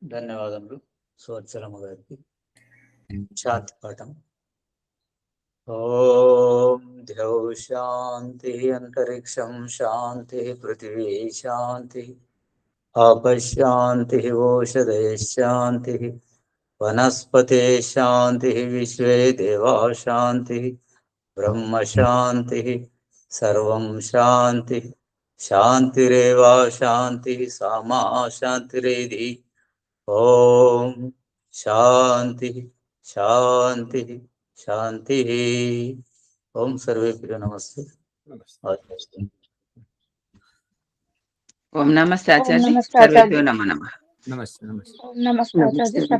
ధన్యవాదములు సువత్సలమ్మ గారికి. శాంతి పాఠం. ఓం ద్యౌ శాంతి అంతరిక్షం శాంతి పృథివీ శాంతి ఆపశాంతి ఓషధయ శాంతి వనస్పతే శాంతి విశ్వే దేవా శాంతి బ్రహ్మ శాంతి సర్వం శాంతి శాంతిరేవా శాంతి సామా శాంతిరేధి. ఓం శాంతి శాంతి శాంతి. ఓం సర్వేభ్యో నమస్తే. ఓం నమస్తే ఆచార్య. సర్వేభ్యో నమో నమః. నమస్తే నమస్తే. నమస్తే ఆచార్య.